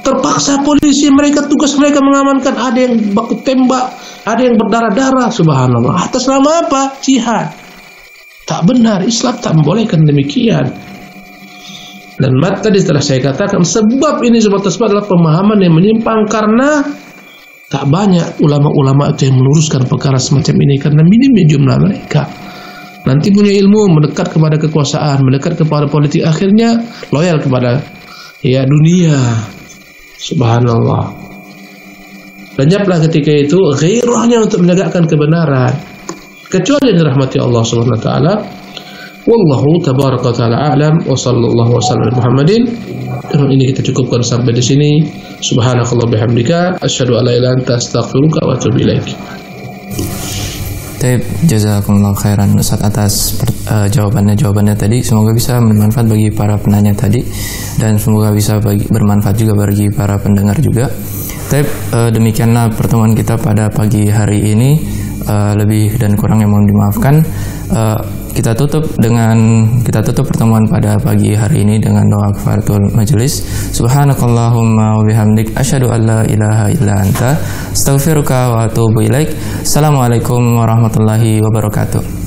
[SPEAKER 2] Terpaksa polisi mereka, tugas mereka mengamankan, ada yang baku tembak, ada yang berdarah-darah. Subhanallah. Atas nama apa? Jihad. Tak benar, Islam tak membolehkan demikian. Dan tadi setelah saya katakan, sebab ini sebab adalah pemahaman yang menyimpang, karena tak banyak ulama-ulama itu yang meluruskan perkara semacam ini, karena minimnya jumlah mereka. Nanti punya ilmu, mendekat kepada kekuasaan, mendekat kepada politik, akhirnya loyal kepada ya dunia. Subhanallah. Lenyaplah ketika itu ghairahnya untuk menegakkan kebenaran, kecuali yang dirahmati Allah Subhanahu wa taala. Wallahu tabaraka taala a'lam wa sallallahu wasallam Muhammadin. Dengan ini kita cukupkan sampai di sini. Subhanakallah bihamdika asyhadu an la ilaha illa anta astaghfiruka wa atubu ilaik.
[SPEAKER 1] Baik, jazakumullah khairan Ustaz atas jawabannya tadi. Semoga bisa bermanfaat bagi para penanya tadi, dan semoga bisa bermanfaat juga bagi para pendengar juga. Demikianlah pertemuan kita pada pagi hari ini. Lebih dan kurang yang mohon dimaafkan. Kita tutup pertemuan pada pagi hari ini dengan doa kafaratul majelis. Subhanakallahumma wa bihamdik asyhadu an la ilaha illa anta astaghfiruka wa atubu ilaik. Assalamualaikum warahmatullahi wabarakatuh.